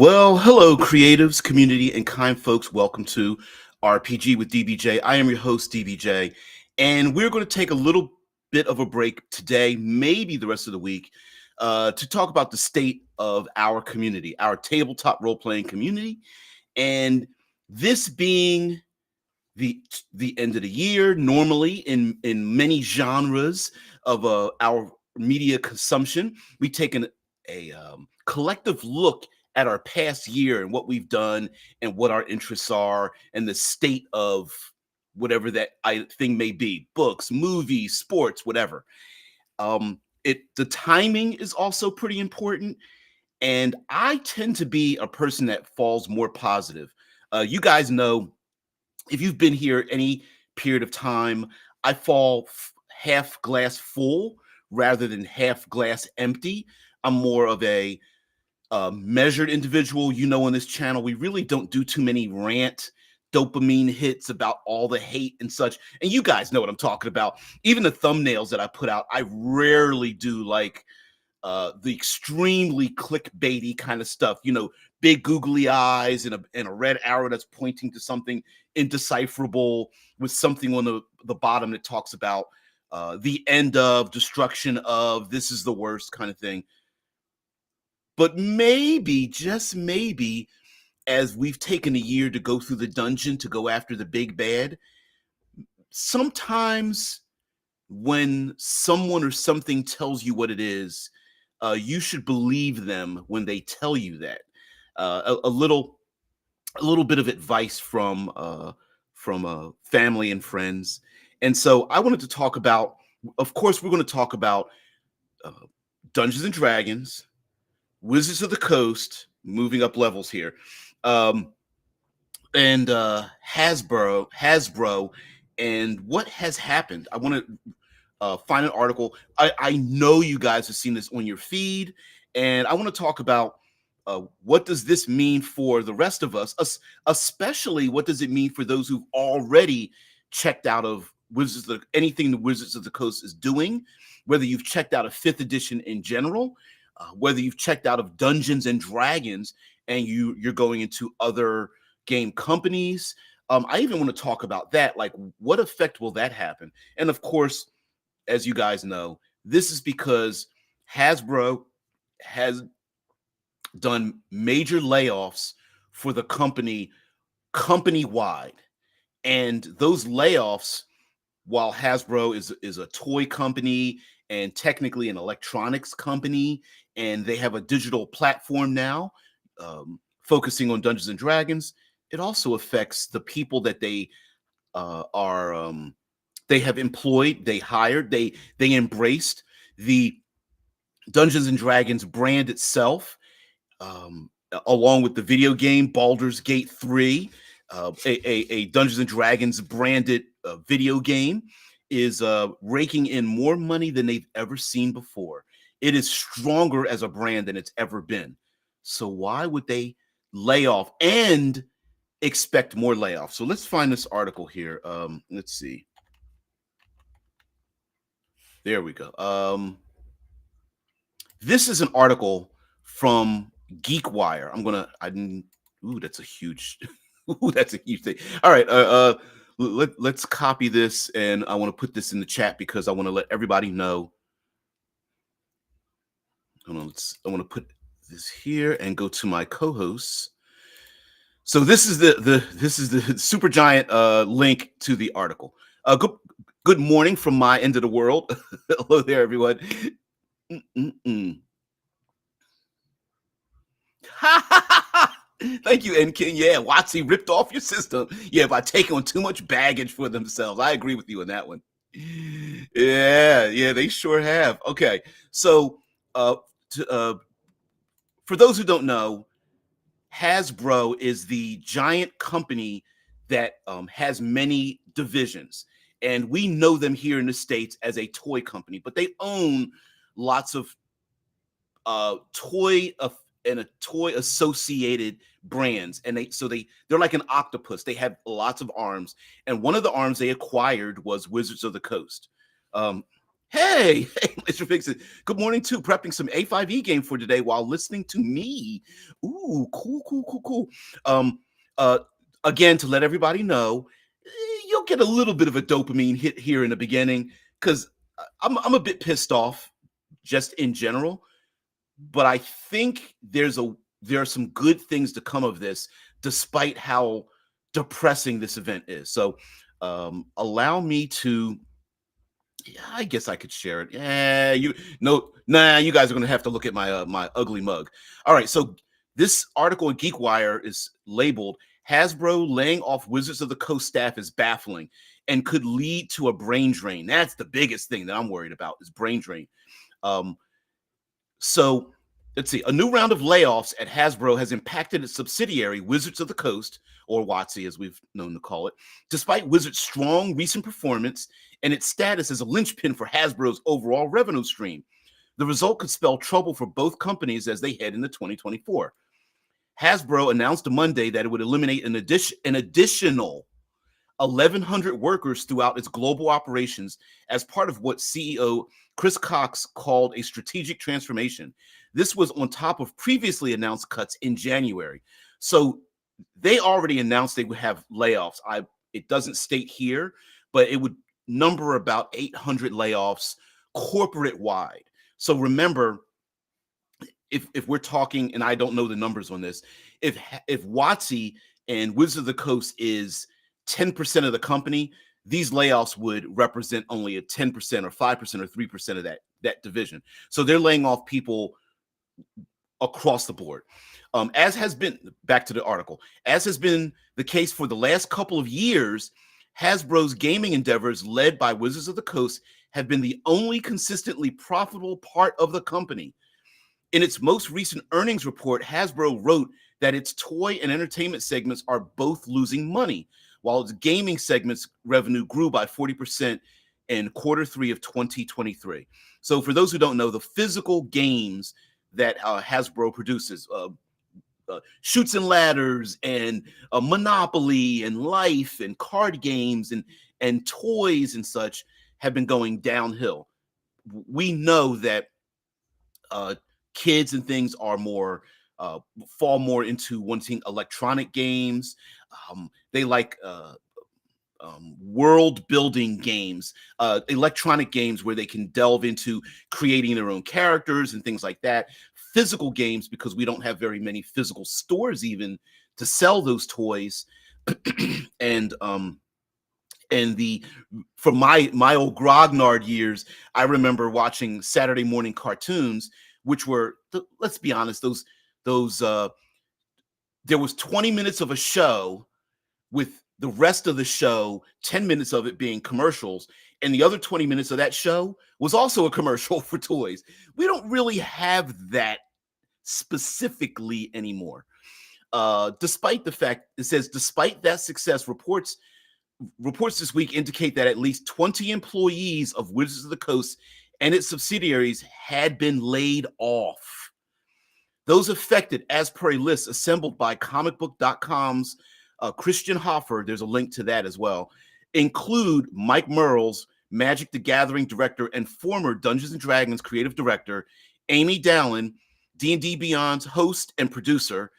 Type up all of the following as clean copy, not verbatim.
Well, hello, creatives, community, and kind folks. Welcome to RPG with DBJ. I am your host, DBJ, and we're going to take a little bit of a break today, maybe the rest of the week, to talk about the state of our community, our tabletop role playing community, and this being the the end of the year. Normally, in many genres of our media consumption, we take a collective look at our past year and what we've done and what our interests are and the state of whatever thing may be: books, movies, sports, whatever. The timing is also pretty important, and I tend to be a person that falls more positive. You guys know, if you've been here any period of time, I fall half glass full rather than half glass empty. I'm more of a measured individual. On this channel, we really don't do too many rant dopamine hits about all the hate and such. And you guys know what I'm talking about. Even the thumbnails that I put out, I rarely do like the extremely clickbaity kind of stuff, big googly eyes and a red arrow that's pointing to something indecipherable with something on the bottom that talks about the end of, destruction of, this is the worst kind of thing. But maybe, just maybe, as we've taken a year to go through the dungeon to go after the big bad, sometimes when someone or something tells you what it is, you should believe them when they tell you that. A little bit of advice from family and friends, and so I wanted to talk about. Of course, we're going to talk about uh, Dungeons and Dragons, Wizards of the Coast, moving up levels here, um, and Hasbro, and what has happened. I want to find an article. I know you guys have seen this on your feed, and I want to talk about what does this mean for the rest of us, especially what does it mean for those who've already checked out of anything the Wizards of the Coast is doing, whether you've checked out of 5th edition in general, whether you've checked out of Dungeons and Dragons and you're going into other game companies. I even want to talk about that, like what effect will that happen? And of course, as you guys know, this is because Hasbro has done major layoffs for the company wide. And those layoffs, while Hasbro is a toy company and technically an electronics company, and they have a digital platform now, focusing on Dungeons and Dragons, it also affects the people that are they have employed, they hired, they embraced the Dungeons and Dragons brand itself, along with the video game Baldur's Gate 3, a Dungeons and Dragons branded video game, is raking in more money than they've ever seen before. It is stronger as a brand than it's ever been. So why would they lay off and expect more layoffs? So let's find this article here. Let's see. There we go. This is an article from GeekWire. Ooh, that's a huge, ooh, that's a huge thing. All right, let's copy this, and I want to put this in the chat because I want to let everybody know. I want to put this here and go to my co-hosts. So this is the super giant link to the article. Good morning from my end of the world. Hello there, everyone. Thank you, Enkin. Yeah, Watsy ripped off your system. Yeah, by taking on too much baggage for themselves. I agree with you on that one. Yeah, they sure have. Okay, so uh, for those who don't know, Hasbro is the giant company that has many divisions, and we know them here in the States as a toy company, but they own lots of toy and a toy associated brands, and they're like an octopus. They have lots of arms, and one of the arms they acquired was Wizards of the Coast. Hey, hey, Mr. Fixit. Good morning too. Prepping some A5E game for today while listening to me. Ooh, cool, cool, cool, cool. Um, uh, Again, to let everybody know, you'll get a little bit of a dopamine hit here in the beginning because I'm a bit pissed off just in general, but I think there are some good things to come of this, despite how depressing this event is. So, allow me to yeah, I guess I could share it. Yeah, you no, nah, you guys are gonna have to look at my ugly mug. All right, so this article in GeekWire is labeled Hasbro laying off Wizards of the Coast staff is baffling and could lead to a brain drain. That's the biggest thing that I'm worried about is brain drain. Um, so let's see. A new round of layoffs at Hasbro has impacted its subsidiary, Wizards of the Coast, or WotC as we've known to call it, despite Wizards' strong recent performance and its status as a linchpin for Hasbro's overall revenue stream. The result could spell trouble for both companies as they head into 2024. Hasbro announced on Monday that it would eliminate an additional 1,100 workers throughout its global operations as part of what CEO Chris Cox called a strategic transformation. This was on top of previously announced cuts in January. So they already announced they would have layoffs. It doesn't state here, but it would number about 800 layoffs corporate wide. So remember, if we're talking, and I don't know the numbers on this, if WotC and Wizards of the Coast is 10% of the company, these layoffs would represent only a 10% or 5% or 3% of that division. So they're laying off people across the board. As has been back to the article, as has been the case for the last couple of years, Hasbro's gaming endeavors, led by Wizards of the Coast, have been the only consistently profitable part of the company. In its most recent earnings report, Hasbro wrote that its toy and entertainment segments are both losing money, while its gaming segment's revenue grew by 40% in quarter three of 2023. So, for those who don't know, the physical games that Hasbro produces, Shoots and Ladders and Monopoly and Life and card games and toys and such, have been going downhill. We know that uh, kids and things are more fall more into wanting electronic games. They like world building games, electronic games where they can delve into creating their own characters and things like that. Physical games, because we don't have very many physical stores even to sell those toys. and the from my old grognard years, I remember watching Saturday morning cartoons, which were, let's be honest, those there was 20 minutes of a show, with the rest of the show, 10 minutes of it being commercials, and the other 20 minutes of that show was also a commercial for toys. We don't really have that specifically anymore. Despite the fact, it says, despite that success, reports this week indicate that at least 20 employees of Wizards of the Coast and its subsidiaries had been laid off. Those affected, as per a list assembled by comicbook.com's Christian Hoffer, there's a link to that as well, include Mike Merles, Magic the Gathering director and former Dungeons & Dragons creative director, Amy Dallin, D&D Beyond's host and producer,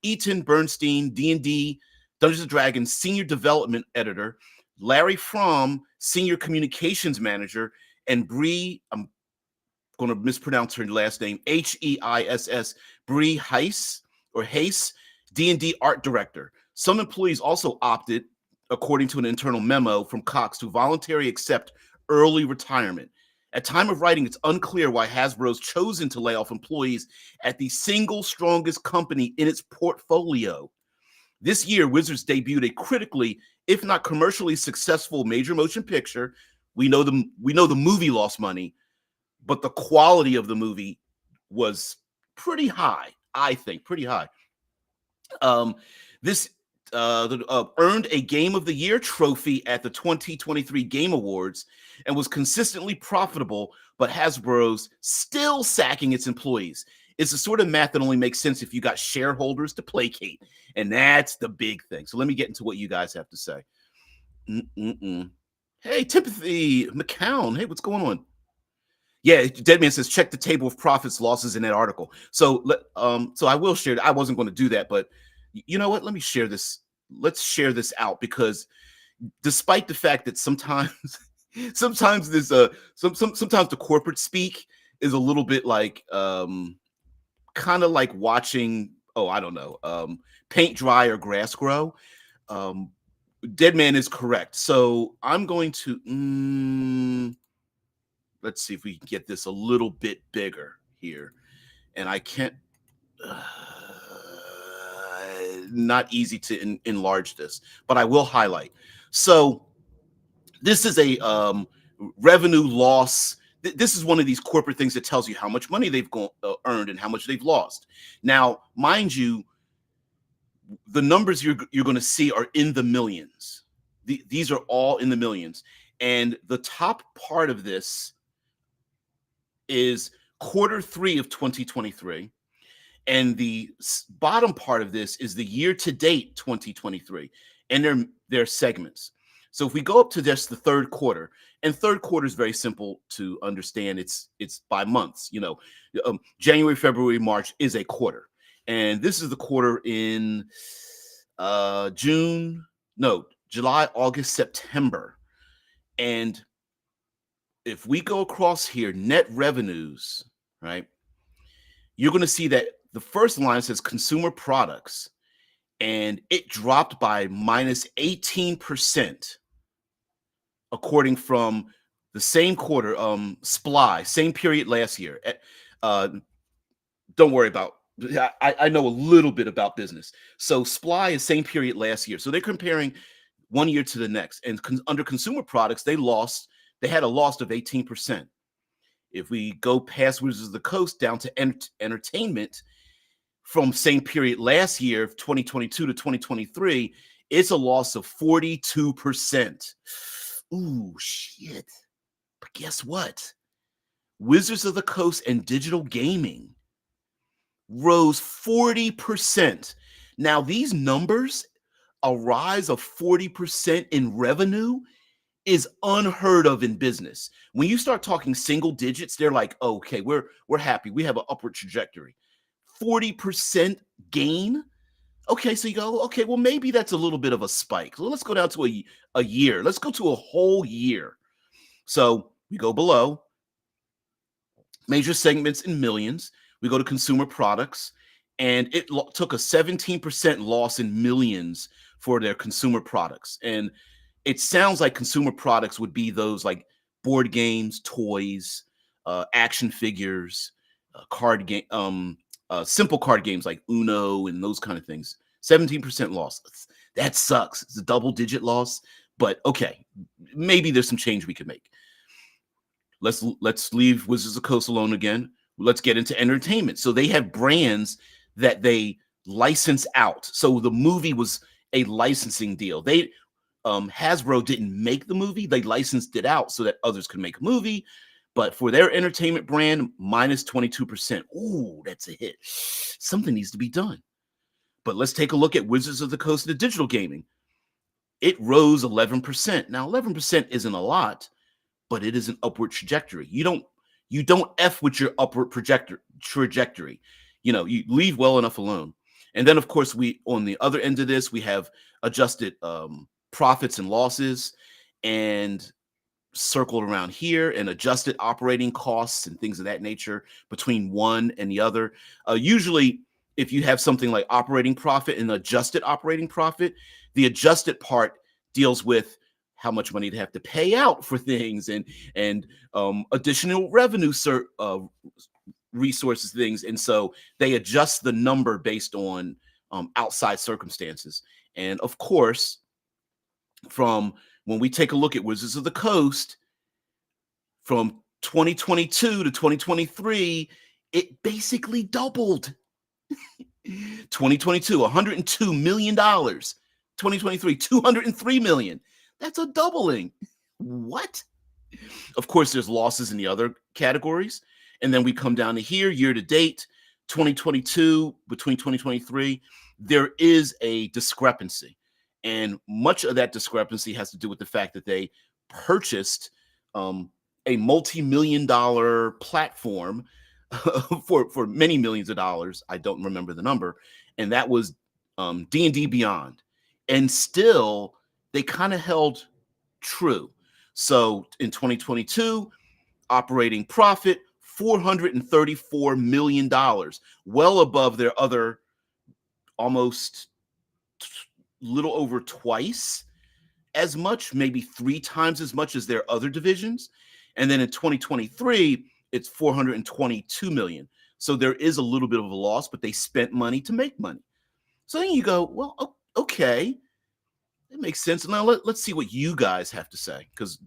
Eaton Bernstein, D&D Dungeons & Dragons senior development editor, Larry Fromm, senior communications manager, and Bree, I'm going to mispronounce her last name, Heiss, Bree Heiss, or Hayes, D&D art director. Some employees also opted, according to an internal memo from Cox, to voluntarily accept early retirement. At time of writing, it's unclear why Hasbro's chosen to lay off employees at the single strongest company in its portfolio. This year, Wizards debuted a critically, if not commercially successful major motion picture. We know the movie lost money, but the quality of the movie was pretty high. I think pretty high. This earned a Game of the Year trophy at the 2023 Game Awards and was consistently profitable, but Hasbro's still sacking its employees. It's the sort of math that only makes sense if you got shareholders to placate, and that's the big thing. So let me get into what you guys have to say. Hey, Timothy McCown. Hey, what's going on? Yeah, Deadman says check the table of profits, losses in that article. So so I will share. I wasn't going to do that, but you know what? Let me share this. Let's share this out because despite the fact that sometimes sometimes there's sometimes the corporate speak is a little bit like kind of like watching, oh, I don't know, paint dry or grass grow. Um, Deadman is correct. So I'm going to let's see if we can get this a little bit bigger here. And I can't uh, not easy to enlarge this, but I will highlight. So this is a revenue loss. This is one of these corporate things that tells you how much money they've earned and how much they've lost. Now, mind you, the numbers you're going to see are in the millions. These are all in the millions, and the top part of this is Q3 of 2023. And the bottom part of this is the year to date 2023 and their segments. So if we go up to just the third quarter, and third quarter is very simple to understand. It's by months. January, February, March is a quarter, and this is the quarter in July, August, September. And if we go across here, net revenues, right? You're going to see that the first line says consumer products, and it dropped by minus 18%, according from the same quarter, SPLY, same period last year. Don't worry about, I know a little bit about business. So SPLY is same period last year. So they're comparing one year to the next. And under consumer products, they had a loss of 18%. If we go past Wizards of the Coast down to entertainment, from same period last year, 2022 to 2023, it's a loss of 42%. Ooh, shit. But guess what? Wizards of the Coast and digital gaming rose 40%. Now, these numbers, a rise of 40% in revenue, is unheard of in business. When you start talking single digits, they're like, okay, we're happy. We have an upward trajectory. 40% gain. Okay, so you go, okay, well, maybe that's a little bit of a spike. So let's go down to a year. Let's go to a whole year. So we go below major segments in millions. We go to consumer products, and it took a 17% loss in millions for their consumer products. And it sounds like consumer products would be those like board games, toys, action figures, card game, simple card games like Uno and those kind of things. 17% loss. That sucks. It's a double-digit loss, but okay, maybe there's some change we could make. Let's leave Wizards of the Coast alone again. Let's get into entertainment. So they have brands that they license out. So the movie was a licensing deal. Hasbro didn't make the movie. They licensed it out so that others could make a movie. But for their entertainment brand, minus 22%. Ooh, that's a hit. Something needs to be done. But let's take a look at Wizards of the Coast and digital gaming. It rose 11%. Now, 11% isn't a lot, but it is an upward trajectory. You don't F with your upward trajectory. You leave well enough alone. And then, of course, we on the other end of this, we have adjusted profits and losses, and circled around here, and adjusted operating costs and things of that nature between one and the other. Usually, if you have something like operating profit and adjusted operating profit, the adjusted part deals with how much money they have to pay out for things and additional revenue resources, things. And so they adjust the number based on outside circumstances. And of course, from when we take a look at Wizards of the Coast, from 2022 to 2023, it basically doubled. 2022, $102 million. 2023, $203 million. That's a doubling. What? Of course, there's losses in the other categories. And then we come down to here, year to date, 2022 between 2023, there is a discrepancy. And much of that discrepancy has to do with the fact that they purchased a multi-million-dollar platform for many millions of dollars. I don't remember the number, and that was D&D Beyond. And still, they kind of held true. So in 2022, operating profit $434 million, well above their other almost little over twice as much, maybe 3 times as much as their other divisions. And then in 2023, it's 422 million. So there is a little bit of a loss, but they spent money to make money. So then you go, well, okay, it makes sense. Now let's see what you guys have to say, because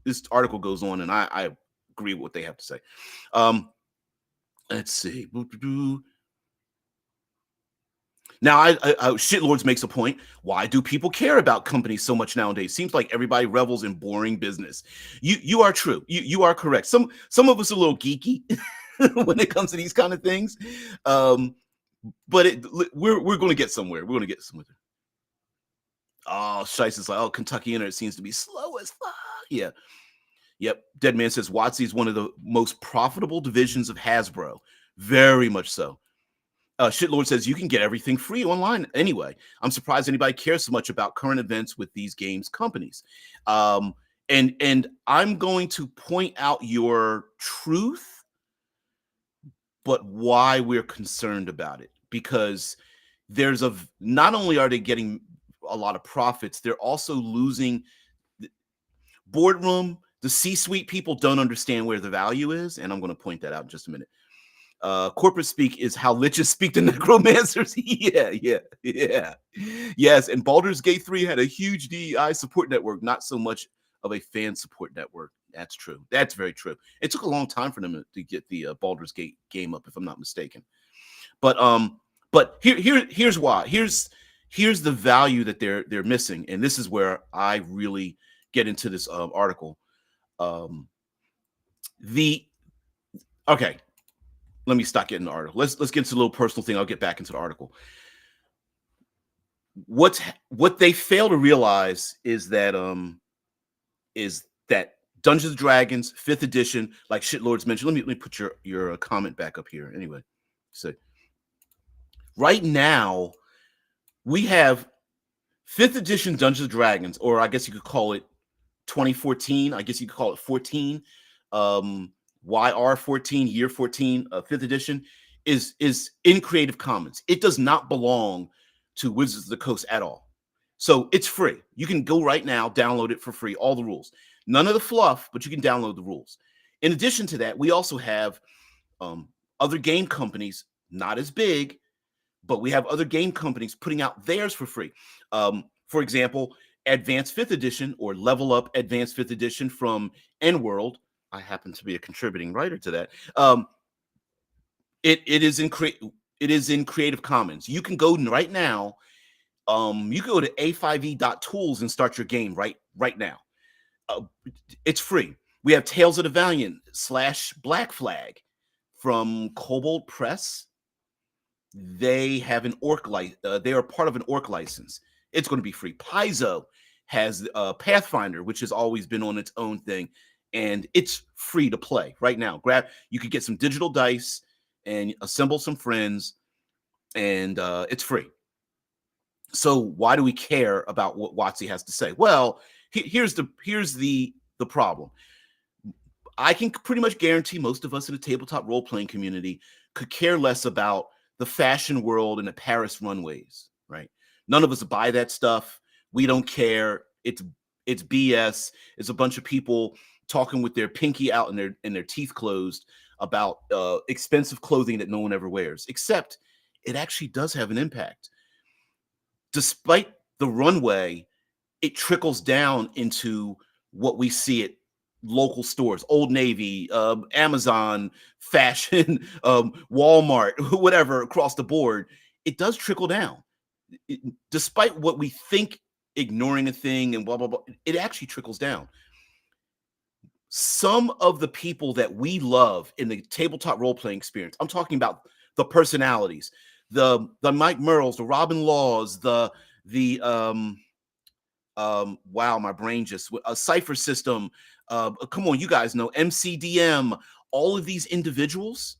this article goes on, and I agree with what they have to say. Let's see. Now, Shitlords makes a point. Why do people care about companies so much nowadays? Seems like everybody revels in boring business. You are true. You are correct. Some of us are a little geeky when it comes to these kind of things, but we're going to get somewhere. We're going to get somewhere. Oh, Shice is like, oh, Kentucky Internet seems to be slow as fuck. Yeah. Yep. Deadman says WotC is one of the most profitable divisions of Hasbro. Very much so. Shitlord says you can get everything free online anyway. I'm surprised anybody cares so much about current events with these games companies. And I'm going to point out your truth, but why we're concerned about it. Because not only are they getting a lot of profits, they're also losing boardroom. The C-suite people don't understand where the value is, and I'm going to point that out in just a minute. Corporate speak is how liches speak to necromancers. Yeah. Yes, and Baldur's Gate 3 had a huge DEI support network, not so much of a fan support network. That's true. That's very true. It took a long time for them to get the Baldur's Gate game up, if I'm not mistaken. But here's why. Here's the value that they're missing, and this is where I really get into this article. Okay. Let me stop getting the article. Let's get into a little personal thing. I'll get back into the article. What they fail to realize is that Dungeons and Dragons 5th edition, like Shitlords mentioned. Let me put your comment back up here. Anyway, so right now we have 5th edition Dungeons and Dragons, or I guess you could call it 2014. I guess you could call it 14. YR14, year 14, 5th edition is in Creative Commons. It does not belong to Wizards of the Coast at all. So it's free. You can go right now, download it for free, all the rules. None of the fluff, but you can download the rules. In addition to that, we also have other game companies, not as big, but we have other game companies putting out theirs for free. For example, Advanced 5th edition, or Level Up Advanced 5th edition from N-World. I happen to be a contributing writer to that. It is in Creative Commons. You can go right now. You can go to a5e.tools and start your game right now. It's free. We have Tales of the Valiant / Black Flag from Cobalt Press. They have an orc they are part of an orc license. It's going to be free. Paizo has Pathfinder, which has always been on its own thing, and it's free to play right now. You could get some digital dice and assemble some friends, and it's free. So why do we care about what WotC has to say? Well, here's the problem. I can pretty much guarantee most of us in the tabletop role-playing community could care less about the fashion world and the Paris runways, right? None of us buy that stuff. We don't care. It's BS. It's a bunch of people talking with their pinky out and their teeth closed about expensive clothing that no one ever wears, except it actually does have an impact. Despite the runway, it trickles down into what we see at local stores, Old Navy, Amazon, fashion, Walmart, whatever, across the board. It does trickle down. Despite what we think, ignoring a thing and blah, blah, blah, it actually trickles down. Some of the people that we love in the tabletop role-playing experience, I'm talking about the personalities, the Mike Merles, the Robin Laws, wow, my brain just a Cipher System, Come on, you guys know MCDM. All of these individuals,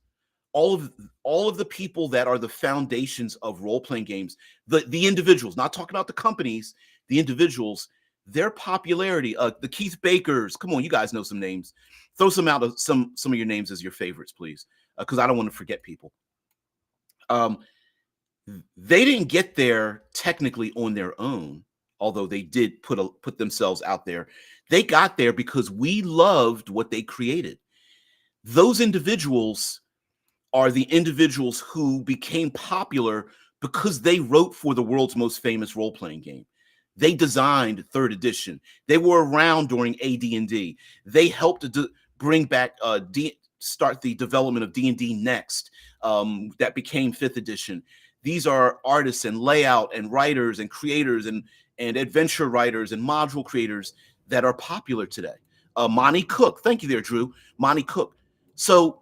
all of all of the people that are the foundations of role playing games, the individuals, not talking about the companies, the individuals, their popularity, the Keith Bakers, come on, you guys know some names. Throw some out of some of your names as your favorites, please, because I don't want to forget people. Um, they didn't get there technically on their own, although they did put themselves out there. They got there because we loved what they created. Those individuals are the individuals who became popular because they wrote for the world's most famous role-playing game. They designed third edition. They were around during AD&D. They helped to bring back start the development of D&D Next, that became fifth edition. These are artists and layout and writers and creators and adventure writers and module creators that are popular today. Monty Cook, thank you there, Drew. Monty Cook. So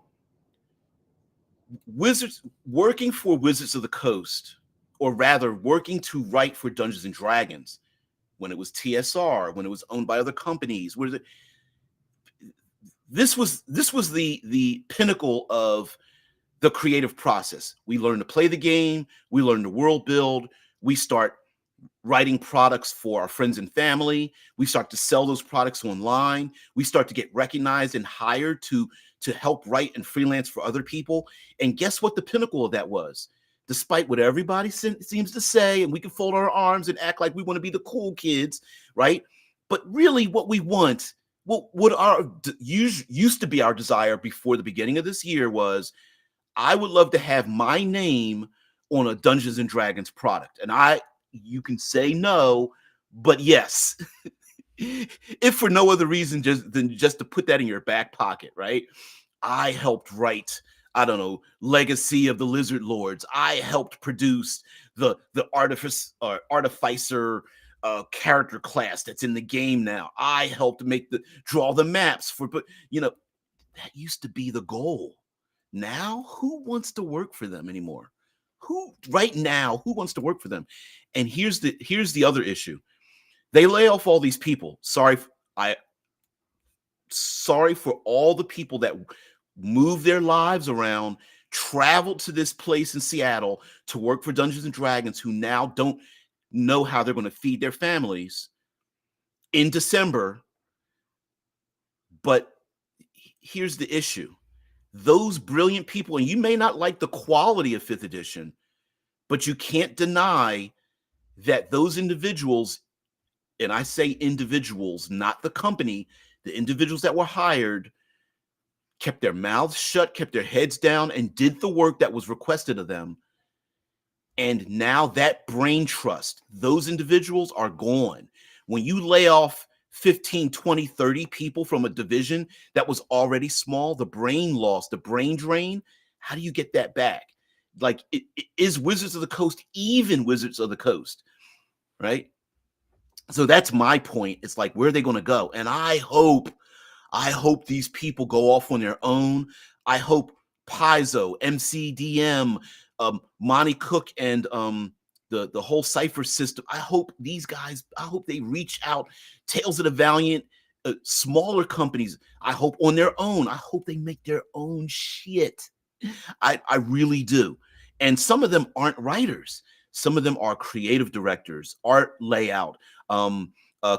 Wizards, working for Wizards of the Coast, or rather working to write for Dungeons and Dragons, when it was TSR, when it was owned by other companies, this was the pinnacle of the creative process. We learn to play the game, we learn to world build, we start writing products for our friends and family, we start to sell those products online, we start to get recognized and hired to help write and freelance for other people. And guess what the pinnacle of that was? Despite what everybody seems to say, and we can fold our arms and act like we want to be the cool kids, right? But really what we want, what our used to be our desire before the beginning of this year was, I would love to have my name on a Dungeons and Dragons product. And you can say no, but yes, if for no other reason than just to put that in your back pocket, right? I helped write, I don't know, Legacy of the Lizard Lords. I helped produce the artificer character class that's in the game now. I helped draw the maps but that used to be the goal. Now, who wants to work for them anymore? Who wants to work for them? And here's the other issue. They lay off all these people. Sorry for all the people that moved their lives around, traveled to this place in Seattle to work for Dungeons and Dragons, who now don't know how they're going to feed their families in December. But here's the issue. Those brilliant people, and you may not like the quality of fifth edition, but you can't deny that those individuals, and I say individuals, not the company, the individuals that were hired, kept their mouths shut, kept their heads down, and did the work that was requested of them. And now that brain trust, those individuals are gone. When you lay off 15, 20, 30 people from a division that was already small, the brain loss, the brain drain, how do you get that back? Like, is Wizards of the Coast even Wizards of the Coast, right? So that's my point. It's like, where are they going to go? And I hope these people go off on their own. I hope Paizo, MCDM, Monty Cook, and the whole Cypher system. I hope these guys, they reach out. Tales of the Valiant, smaller companies, I hope on their own. I hope they make their own shit. I really do. And some of them aren't writers. Some of them are creative directors, art layout,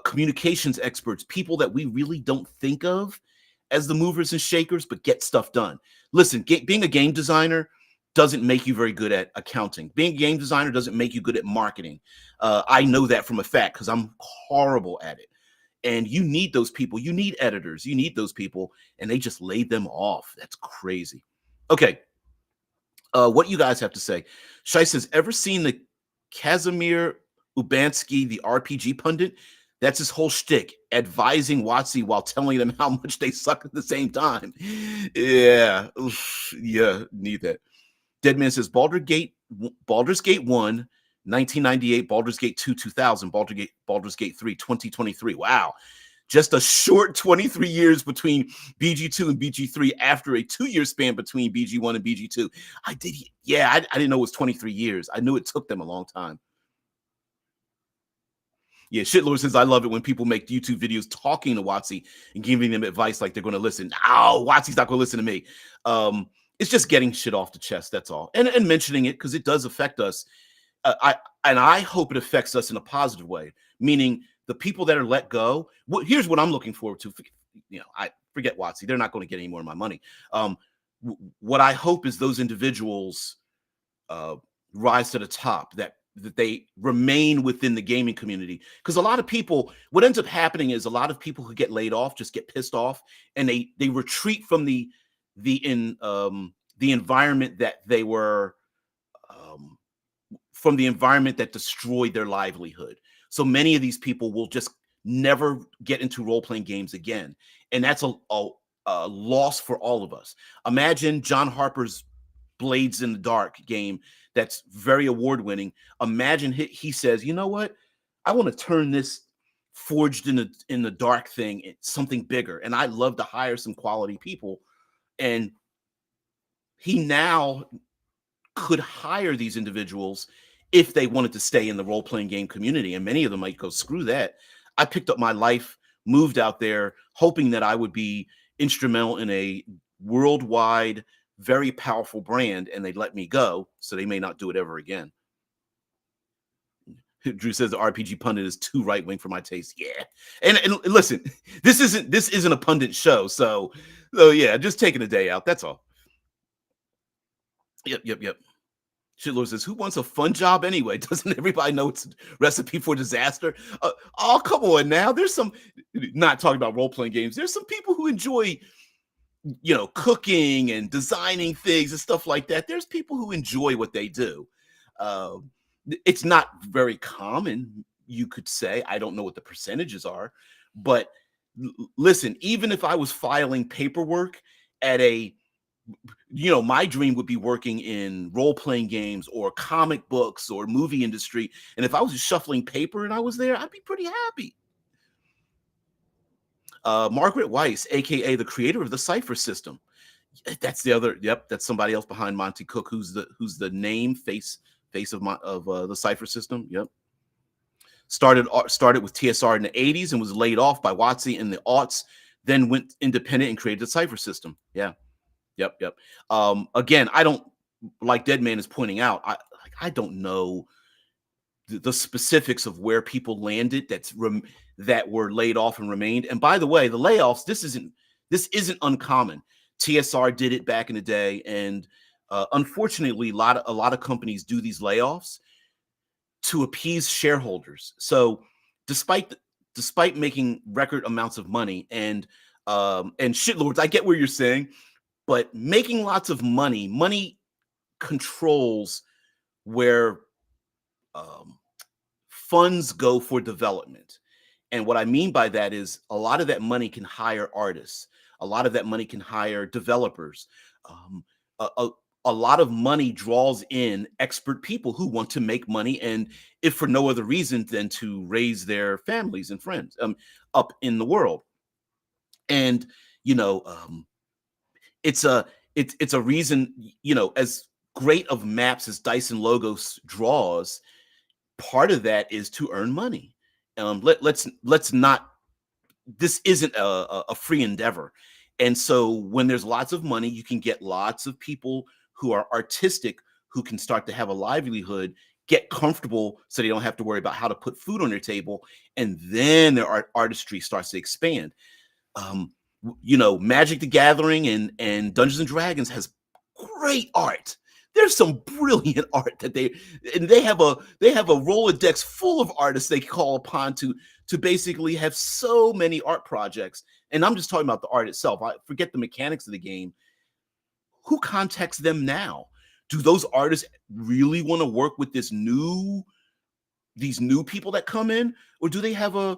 communications experts, people that we really don't think of as the movers and shakers, but get stuff done. Listen, being a game designer doesn't make you very good at accounting. Being a game designer doesn't make you good at marketing. I know that from a fact because I'm horrible at it. And you need those people. You need editors. You need those people. And they just laid them off. That's crazy. Okay. What you guys have to say. Shai says, ever seen the Kazimir Ubansky, the RPG pundit? That's his whole shtick, advising WotC while telling them how much they suck at the same time. Yeah. Oof, yeah, need that. Deadman says, Baldur's Gate 1, 1998, Baldur's Gate 2, 2000, Baldur's Gate 3, 2023. Wow. Just a short 23 years between BG2 and BG3 after a 2-year span between BG1 and BG2. I didn't know it was 23 years. I knew it took them a long time. Yeah, Shitlord says, I love it when people make YouTube videos talking to Watsy and giving them advice like they're going to listen. No, Watsy's not going to listen to me. It's just getting shit off the chest. That's all. And mentioning it because it does affect us. I hope it affects us in a positive way, meaning the people that are let go. Here's what I'm looking forward to. I forget Watsy. They're not going to get any more of my money. What I hope is those individuals uh, rise to the top, that they remain within the gaming community. Because a lot of people, what ends up happening is a lot of people who get laid off just get pissed off and they retreat from the environment that they were um, from the environment that destroyed their livelihood. So many of these people will just never get into role-playing games again, and that's a loss for all of us. Imagine John Harper's Blades in the Dark game that's very award-winning. Imagine he says, you know what? I want to turn this forged in the dark thing into something bigger, and I love to hire some quality people. And he now could hire these individuals if they wanted to stay in the role-playing game community. And many of them might go, screw that. I picked up my life, moved out there, hoping that I would be instrumental in a worldwide, very powerful brand, and they let me go, so they may not do it ever again. Drew says the RPG pundit is too right-wing for my taste. Yeah. And listen, this isn't a pundit show, so yeah, just taking a day out. That's all. Yep. Shitlord says, who wants a fun job anyway? Doesn't everybody know it's a recipe for disaster? Oh, come on now. There's some, not talking about role-playing games, there's some people who enjoy, cooking and designing things and stuff like that. There's people who enjoy what they do. It's not very common, you could say. I don't know what the percentages are, but listen, even if I was filing paperwork at my dream would be working in role-playing games or comic books or movie industry. And if I was just shuffling paper and I was there, I'd be pretty happy. Margaret Weiss, aka the creator of the Cipher system. That's the other. Yep, that's somebody else behind Monty Cook, who's the name face of the Cipher system. Yep. Started with TSR in the 80s and was laid off by Watsy in the aughts. Then went independent and created the Cipher system. Yeah. Yep. Again, I don't, like Deadman is pointing out, I don't know the specifics of where people landed that were laid off and remained. And by the way, the layoffs, this isn't uncommon. TSR did it back in the day, and unfortunately, a lot of companies do these layoffs to appease shareholders. So, despite making record amounts of money and shitlords, I get where you're saying, but making lots of money controls where funds go for development. And what I mean by that is a lot of that money can hire artists. A lot of that money can hire developers. A lot of money draws in expert people who want to make money, and if for no other reason than to raise their families and friends up in the world. And it's a reason, as great of maps as Dyson Logos draws, part of that is to earn money. Let's not, this isn't a free endeavor. And so when there's lots of money, you can get lots of people who are artistic, who can start to have a livelihood, get comfortable so they don't have to worry about how to put food on their table. And then their artistry starts to expand. Magic the Gathering and Dungeons and Dragons has great art. There's some brilliant art that they have a Rolodex full of artists they call upon to basically have so many art projects. And I'm just talking about the art itself. I forget the mechanics of the game. Who contacts them now? Do those artists really want to work with these new people that come in, or do they have a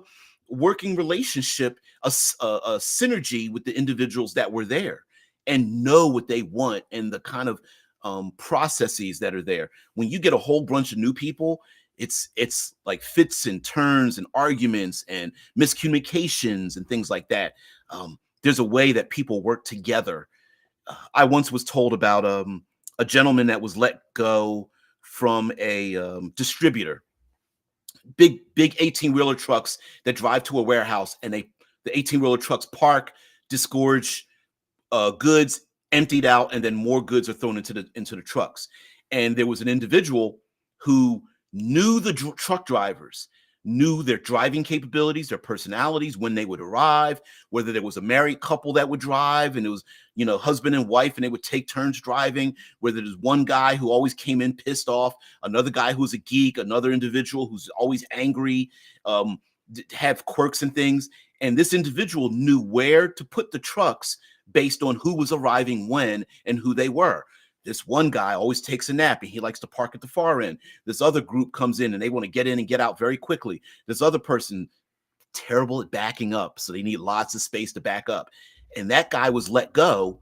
working relationship, a synergy with the individuals that were there and know what they want and the kind of processes that are there? When you get a whole bunch of new people, it's like fits and turns and arguments and miscommunications and things like that. There's a way that people work together. I once was told about a gentleman that was let go from a distributor, big 18-wheeler trucks that drive to a warehouse, and the 18-wheeler trucks park, disgorge goods, emptied out, and then more goods are thrown into the trucks. And there was an individual who knew the truck drivers, knew their driving capabilities, their personalities, when they would arrive, whether there was a married couple that would drive and it was, husband and wife, and they would take turns driving, whether there's one guy who always came in pissed off, another guy who's a geek, another individual who's always angry, have quirks and things. And this individual knew where to put the trucks based on who was arriving when and who they were. This one guy always takes a nap and he likes to park at the far end. This other group comes in and they want to get in and get out very quickly. This other person, terrible at backing up, so they need lots of space to back up. And that guy was let go.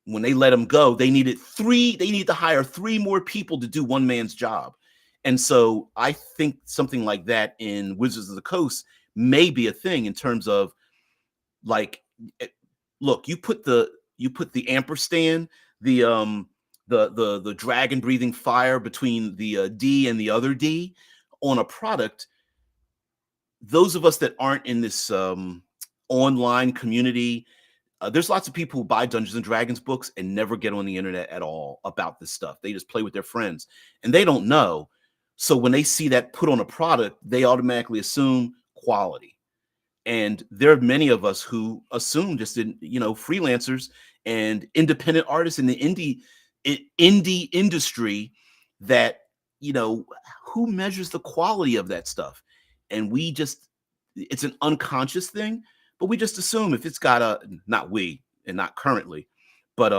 When they let him go, they needed to hire 3 more people to do one man's job. And so I think something like that in Wizards of the Coast may be a thing in terms of, like, look, you put the ampersand, the dragon breathing fire between the D and the other D on a product. Those of us that aren't in this online community, there's lots of people who buy Dungeons and Dragons books and never get on the internet at all about this stuff. They just play with their friends and they don't know. So when they see that put on a product, they automatically assume quality. And there are many of us who assume, just in, freelancers and independent artists in the indie industry, that, who measures the quality of that stuff? And it's an unconscious thing, but we just assume if it's got not we, and not currently, but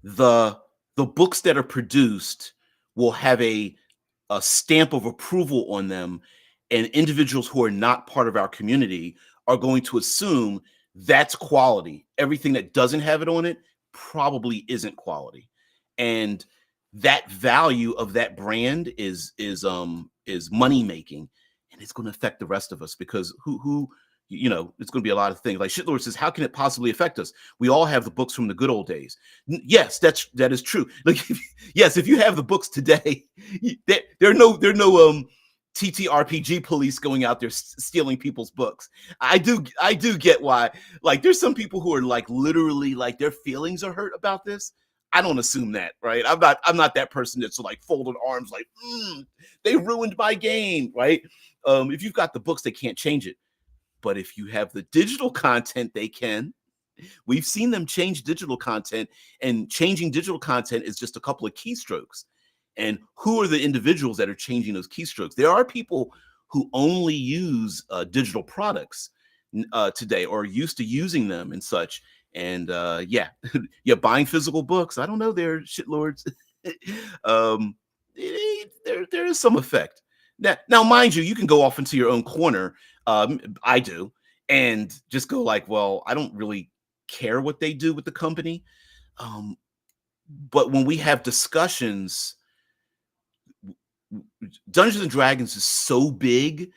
the books that are produced will have a stamp of approval on them, and individuals who are not part of our community are going to assume that's quality. Everything that doesn't have it on it probably isn't quality. And that value of that brand is money making, and it's going to affect the rest of us, because who it's going to be a lot of things. Like Shitlord says, how can it possibly affect us? We all have the books from the good old days. Yes, that is true. Like, yes, if you have the books today, there are no TTRPG police going out there stealing people's books. I do get why. Like, there's some people who are like literally like their feelings are hurt about this. I don't assume that, right? I'm not that person that's like folded arms, like they ruined my game, right? If you've got the books, they can't change it. But if you have the digital content, they can. We've seen them change digital content, and changing digital content is just a couple of keystrokes. And who are the individuals that are changing those keystrokes? There are people who only use digital products today, or used to using them and such. And buying physical books, I don't know, they're shitlords. There is some effect. Now, mind you, you can go off into your own corner. I do, and just go like, well, I don't really care what they do with the company. But when we have discussions, Dungeons and Dragons is so big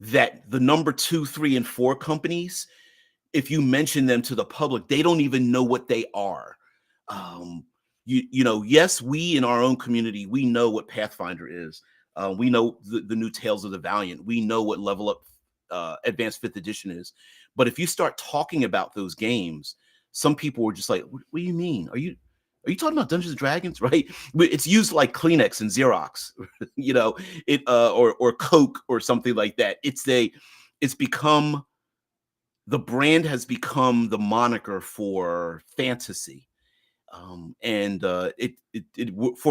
that the number 2, 3, and 4 companies, if you mention them to the public, they don't even know what they are. Yes, we in our own community, we know what Pathfinder is. We know the new Tales of the Valiant. We know what Level Up Advanced 5th Edition is. But if you start talking about those games, some people were just like, what do you mean? Are you talking about Dungeons and Dragons, right? It's used like Kleenex and Xerox, or Coke or something like that. The brand has become the moniker for fantasy. For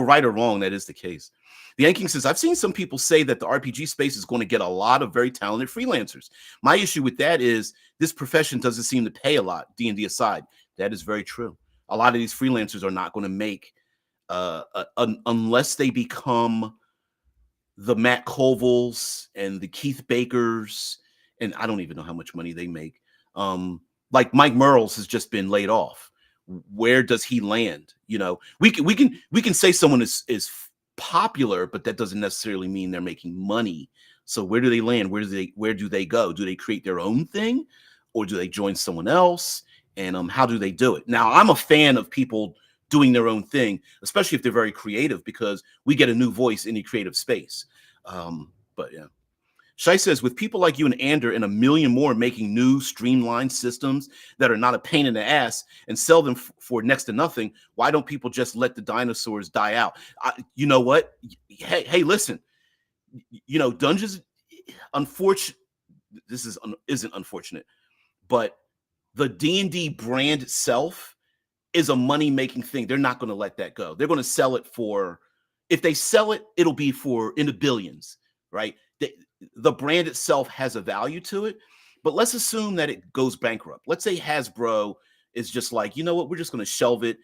right or wrong, that is the case. The Yanking says, I've seen some people say that the RPG space is going to get a lot of very talented freelancers. My issue with that is this profession doesn't seem to pay a lot, D&D aside. That is very true. A lot of these freelancers are not going to make, unless they become the Matt Colvilles and the Keith Bakers, and I don't even know how much money they make. Like Mike Merles has just been laid off. Where does he land? We can say someone is popular, but that doesn't necessarily mean they're making money. So where do they land? Where do they go? Do they create their own thing, or do they join someone else? And how do they do it? Now, I'm a fan of people doing their own thing, especially if they're very creative, because we get a new voice in the creative space. But yeah. Shai says, with people like you and Ander and a million more making new streamlined systems that are not a pain in the ass and sell them for next to nothing, why don't people just let the dinosaurs die out? You know what? Hey, listen. Dungeons. Unfortunate. This isn't unfortunate, but the D&D brand itself is a money making thing. They're not going to let that go. They're going to sell it for. If they sell it, it'll be for in the billions, right? The brand itself has a value to it, but let's assume that it goes bankrupt. Let's say Hasbro is just like, you know what, we're just going to shelve it.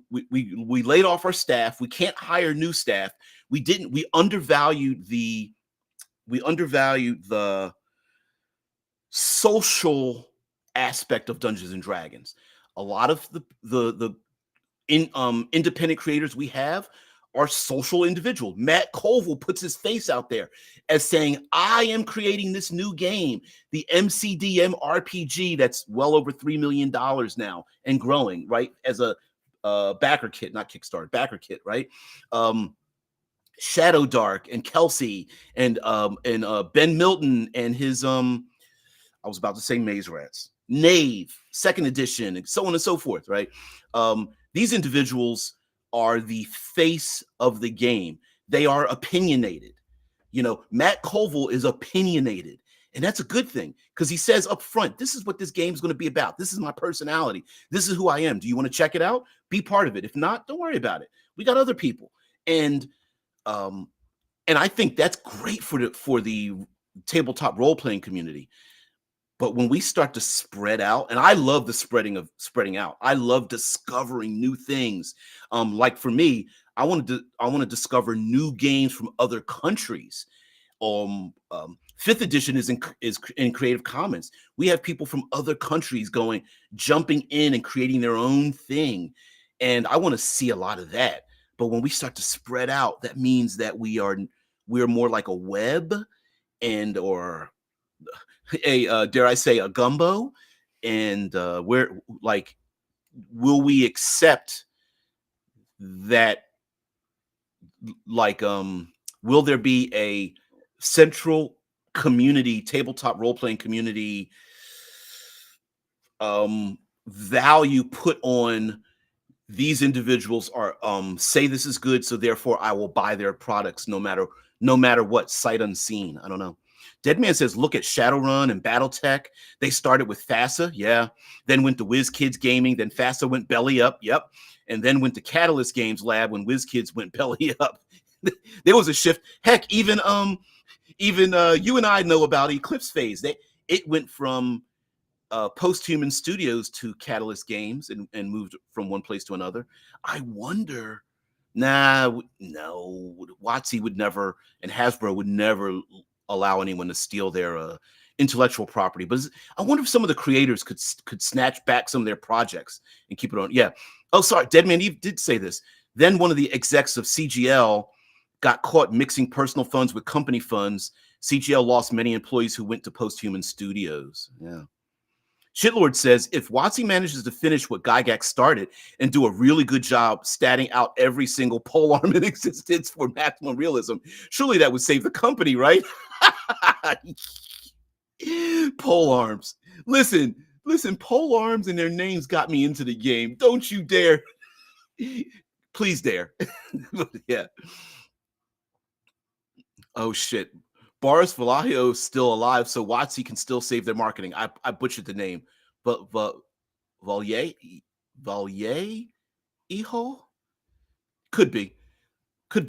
We laid off our staff. We can't hire new staff. We undervalued the social aspect of Dungeons and Dragons. A lot of the independent creators we have are social individuals. Matt Colville puts his face out there as saying, I am creating this new game, the MCDM RPG that's well over $3 million now and growing, right? As a backer kit, not Kickstarter, backer kit, right? Shadow Dark and Kelsey and Ben Milton and his I was about to say Maze Rats, Knave, second edition, and so on and so forth, right? These individuals are the face of the game. They are opinionated. Matt Colville is opinionated, and that's a good thing because he says up front, this is what this game is going to be about. This is my personality. This is who I am. Do you want to check it out? Be part of it. If not, don't worry about it. We got other people. And I think that's great for the tabletop role-playing community. But when we start to spread out, and I love the spreading out. I love discovering new things. Like for me, I want to discover new games from other countries. Fifth edition is in Creative Commons. We have people from other countries jumping in and creating their own thing, and I want to see a lot of that. But when we start to spread out, that means that we're more like a web, or dare I say, a gumbo, and we're like, will we accept that? Like, will there be a central community, tabletop role-playing community value put on these individuals are say this is good, so therefore I will buy their products no matter what, sight unseen? I don't know. Deadman says, look at Shadowrun and BattleTech. They started with FASA, yeah. Then went to WizKids Gaming. Then FASA went belly up, yep. And then went to Catalyst Games Lab when WizKids went belly up. There was a shift. Heck, even you and I know about Eclipse Phase. It went from Post-Human Studios to Catalyst Games and moved from one place to another. I wonder. No. WotC would never, and Hasbro would never allow anyone to steal their intellectual property. But I wonder if some of the creators could snatch back some of their projects and keep it on. Yeah. Oh, sorry. Deadman Eve did say this. Then one of the execs of CGL got caught mixing personal funds with company funds. CGL lost many employees who went to Post-Human Studios. Yeah. Shitlord says, if WotC manages to finish what Gygax started and do a really good job statting out every single polearm in existence for maximum realism, surely that would save the company, right? Polearms. Listen, polearms and their names got me into the game. Don't you dare. Please dare. Yeah. Oh, shit. Boris Vallejo is still alive, so WotC can still save their marketing. I butchered the name. But Valye Iho? Could be,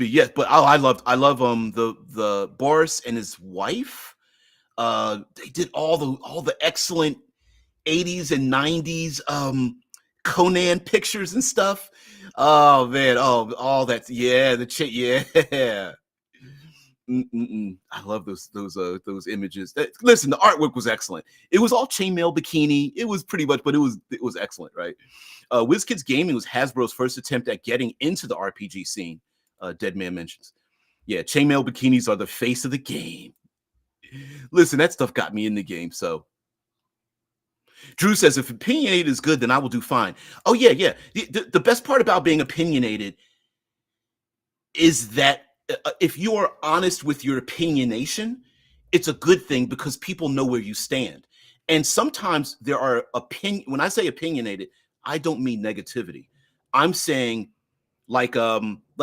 yes. But I love the Boris and his wife. They did all the excellent 80s and 90s Conan pictures and stuff. Oh man, all that, yeah, yeah. I love those images. Listen, the artwork was excellent. It was all chainmail bikini. It was pretty much, but it was excellent, right? WizKids Gaming was Hasbro's first attempt at getting into the RPG scene. Deadman mentions, yeah, chainmail bikinis are the face of the game. Listen, that stuff got me in the game. So Drew says, if opinionated is good, then I will do fine. Oh yeah. The best part about being opinionated is that if you are honest with your opinionation, it's a good thing because people know where you stand. And sometimes there are when I say opinionated, I don't mean negativity. I'm saying like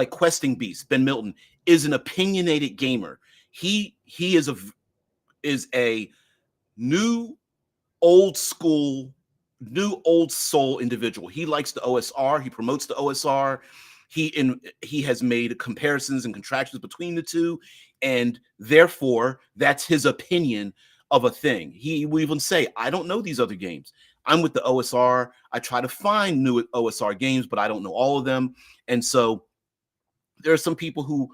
Questing Beast, Ben Milton is an opinionated gamer. He is a new old school, new old soul individual. He likes the OSR. He promotes the OSR. He has made comparisons and contractions between the two, and therefore that's his opinion of a thing. He will even say, "I don't know these other games. I'm with the OSR. I try to find new OSR games, but I don't know all of them." And so there are some people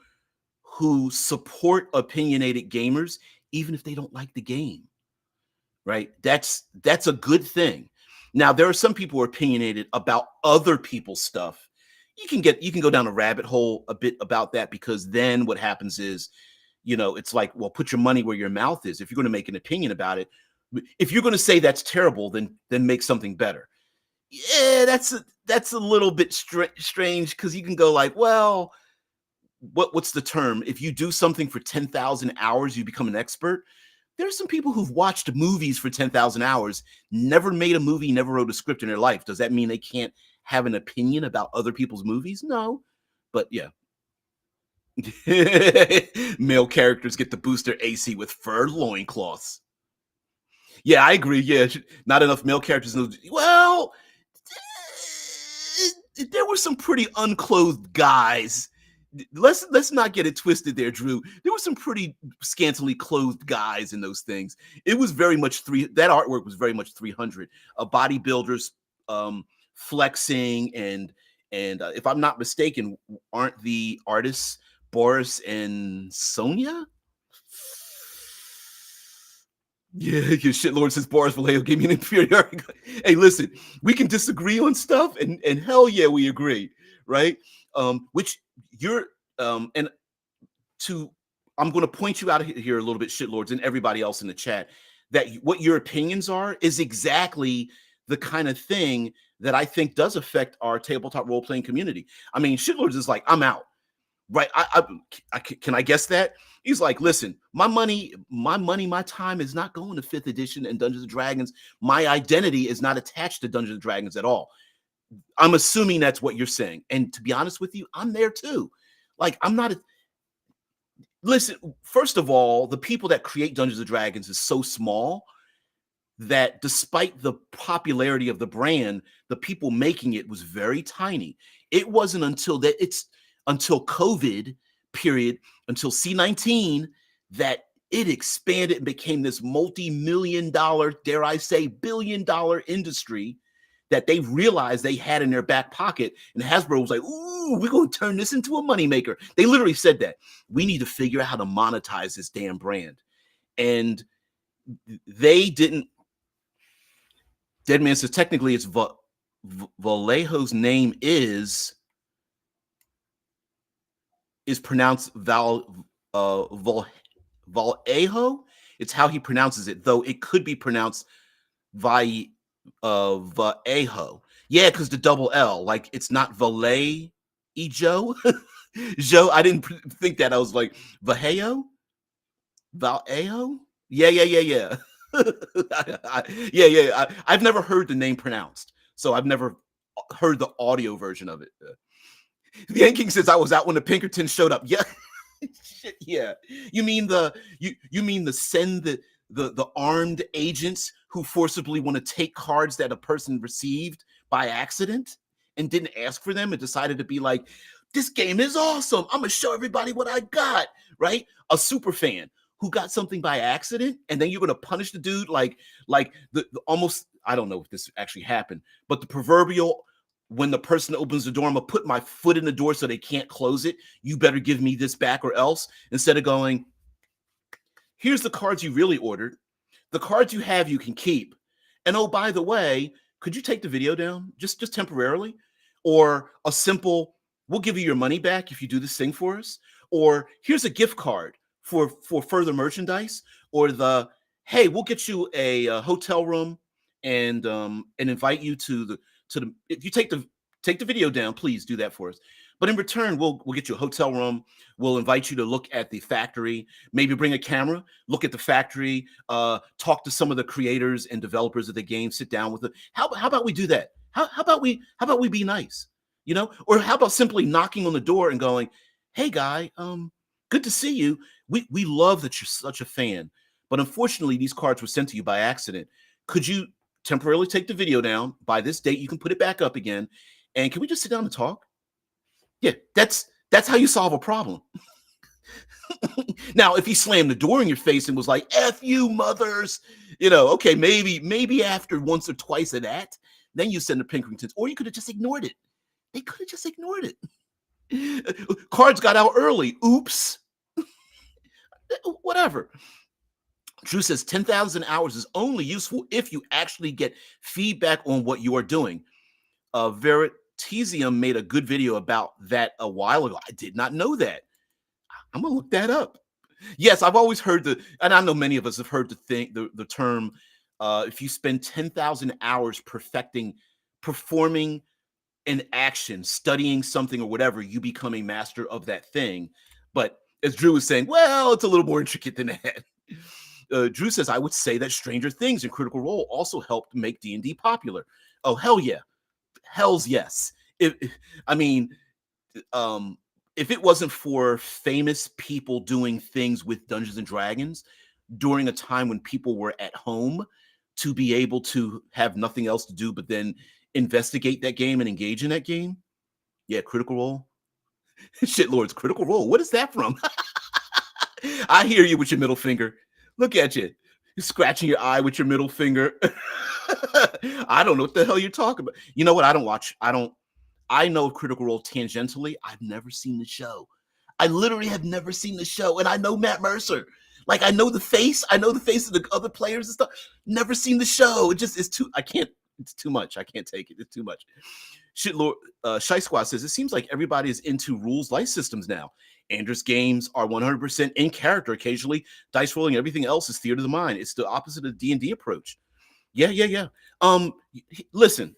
who support opinionated gamers even if they don't like the game, right? That's a good thing. Now, there are some people who are opinionated about other people's stuff. You can go down a rabbit hole a bit about that, because then what happens is, it's like, well, put your money where your mouth is. If you're going to make an opinion about it, if you're going to say that's terrible, then make something better. Yeah, that's a little bit strange, because you can go like, well, what's the term? If you do something for 10,000 hours, you become an expert. There's some people who've watched movies for 10,000 hours, never made a movie, never wrote a script in their life. Does that mean they can't have an opinion about other people's movies? No. But yeah. Male characters get to boost their AC with fur loincloths. Yeah, I agree. Yeah, not enough male characters. Well, there were some pretty unclothed guys. Let's not get it twisted there, Drew. There were some pretty scantily clothed guys in those things. It was very much that artwork was very much 300. Bodybuilders flexing, and if I'm not mistaken, aren't the artists Boris and Sonia? Yeah, your shitlord says Boris Vallejo gave me an inferiority. Hey, listen, we can disagree on stuff, and hell yeah, we agree, right? Which you're and to I'm going to point you out here a little bit, shitlords, and everybody else in the chat, that what your opinions are is exactly the kind of thing that I think does affect our tabletop role playing community. I mean, shitlords is like, I'm out. Right. Can I guess that? He's like, listen, my money, my time is not going to 5th edition and Dungeons and Dragons. My identity is not attached to Dungeons and Dragons at all. I'm assuming that's what you're saying. And to be honest with you, I'm there too. Like, I'm not listen, first of all, the people that create Dungeons and Dragons is so small that despite the popularity of the brand, the people making it was very tiny. It wasn't until COVID period, until C19, that it expanded and became this multi-million dollar, dare I say, billion-dollar industry that they realized they had in their back pocket. And Hasbro was like, ooh, we're going to turn this into a moneymaker. They literally said that. We need to figure out how to monetize this damn brand. And they didn't. Deadman says technically it's Vallejo's name is pronounced Vallejo. It's how he pronounces it, though it could be pronounced Vallejo. Yeah, because the double L, like it's not Vallejo. Joe, I didn't think that. I was like, Vallejo? Vallejo? Yeah. I've never heard the name pronounced, so I've never heard the audio version of it. The Yan King says I was out when the Pinkertons showed up. Yeah, shit, yeah. You mean send the armed agents who forcibly want to take cards that a person received by accident and didn't ask for them and decided to be like, this game is awesome. I'm gonna show everybody what I got. Right? A super fan who got something by accident, and then you're gonna punish the dude like the almost. I don't know if this actually happened, but the proverbial, when the person opens the door, I'm gonna put my foot in the door so they can't close it. You better give me this back or else. Instead of going, here's the cards you really ordered. The cards you have, you can keep. And oh, by the way, could you take the video down just temporarily? Or a simple, we'll give you your money back if you do this thing for us. Or here's a gift card for further merchandise. Or hey, we'll get you a hotel room and invite you to the if you take the video down, please do that for us. But in return, we'll get you a hotel room. We'll invite you to look at the factory. Maybe bring a camera, look at the factory, talk to some of the creators and developers of the game. Sit down with them. How about we do that? How about we be nice? Or how about simply knocking on the door and going, "Hey, guy, good to see you. We love that you're such a fan, but unfortunately, these cards were sent to you by accident. Could you temporarily take the video down by this date? You can put it back up again, and can we just sit down and talk?" Yeah, that's how you solve a problem. Now, if he slammed the door in your face and was like, "F you, mothers," okay, maybe after once or twice of that, then you send the Pinkertons, or you could have just ignored it. They could have just ignored it. Cards got out early. Oops. Whatever. Drew says 10,000 hours is only useful if you actually get feedback on what you are doing. Veritesium made a good video about that a while ago. I did not know that. I'm gonna look that up. Yes, I've always heard and I know many of us have heard the term, if you spend 10,000 hours performing an action, studying something or whatever, you become a master of that thing. But as Drew was saying, well, it's a little more intricate than that. Drew says, I would say that Stranger Things and Critical Role also helped make D&D popular. Oh, hell yeah. Hell's yes. I mean, if it wasn't for famous people doing things with Dungeons and Dragons during a time when people were at home to be able to have nothing else to do but then investigate that game and engage in that game. Yeah, Critical Role. Shit lords, Critical Role. What is that from? I hear you with your middle finger. Look at you. You're scratching your eye with your middle finger. I don't know what the hell you're talking about. You know what? I know Critical Role tangentially. I've never seen the show. I literally have never seen the show. And I know Matt Mercer. Like, I know the face. I know the face of the other players and stuff. Never seen the show. It's too much. I can't take it. It's too much. Shit, Lord, Shy Squad says, it seems like everybody is into rules life systems now. Andrew's games are 100% in character. Occasionally, dice rolling, everything else is theater of the mind. It's the opposite of the D&D approach. Yeah. Listen,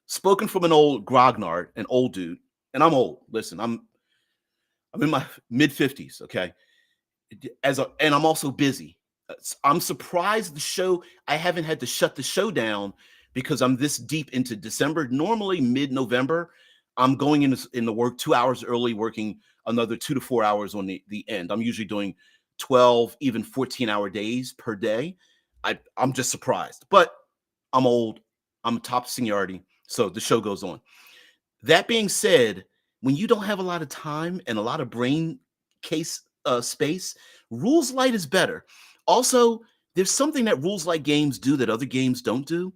spoken from an old grognard, an old dude, and I'm old. Listen, I'm in my mid-50s, okay? And I'm also busy. I'm surprised I haven't had to shut the show down because I'm this deep into December. Normally mid-November, I'm going in the work 2 hours early, working another 2 to 4 hours on the end. I'm usually doing 12, even 14-hour days per day. I'm just surprised, but I'm old. I'm top seniority, so the show goes on. That being said, when you don't have a lot of time and a lot of brain case space, rules light is better. Also, there's something that rules light games do that other games don't do.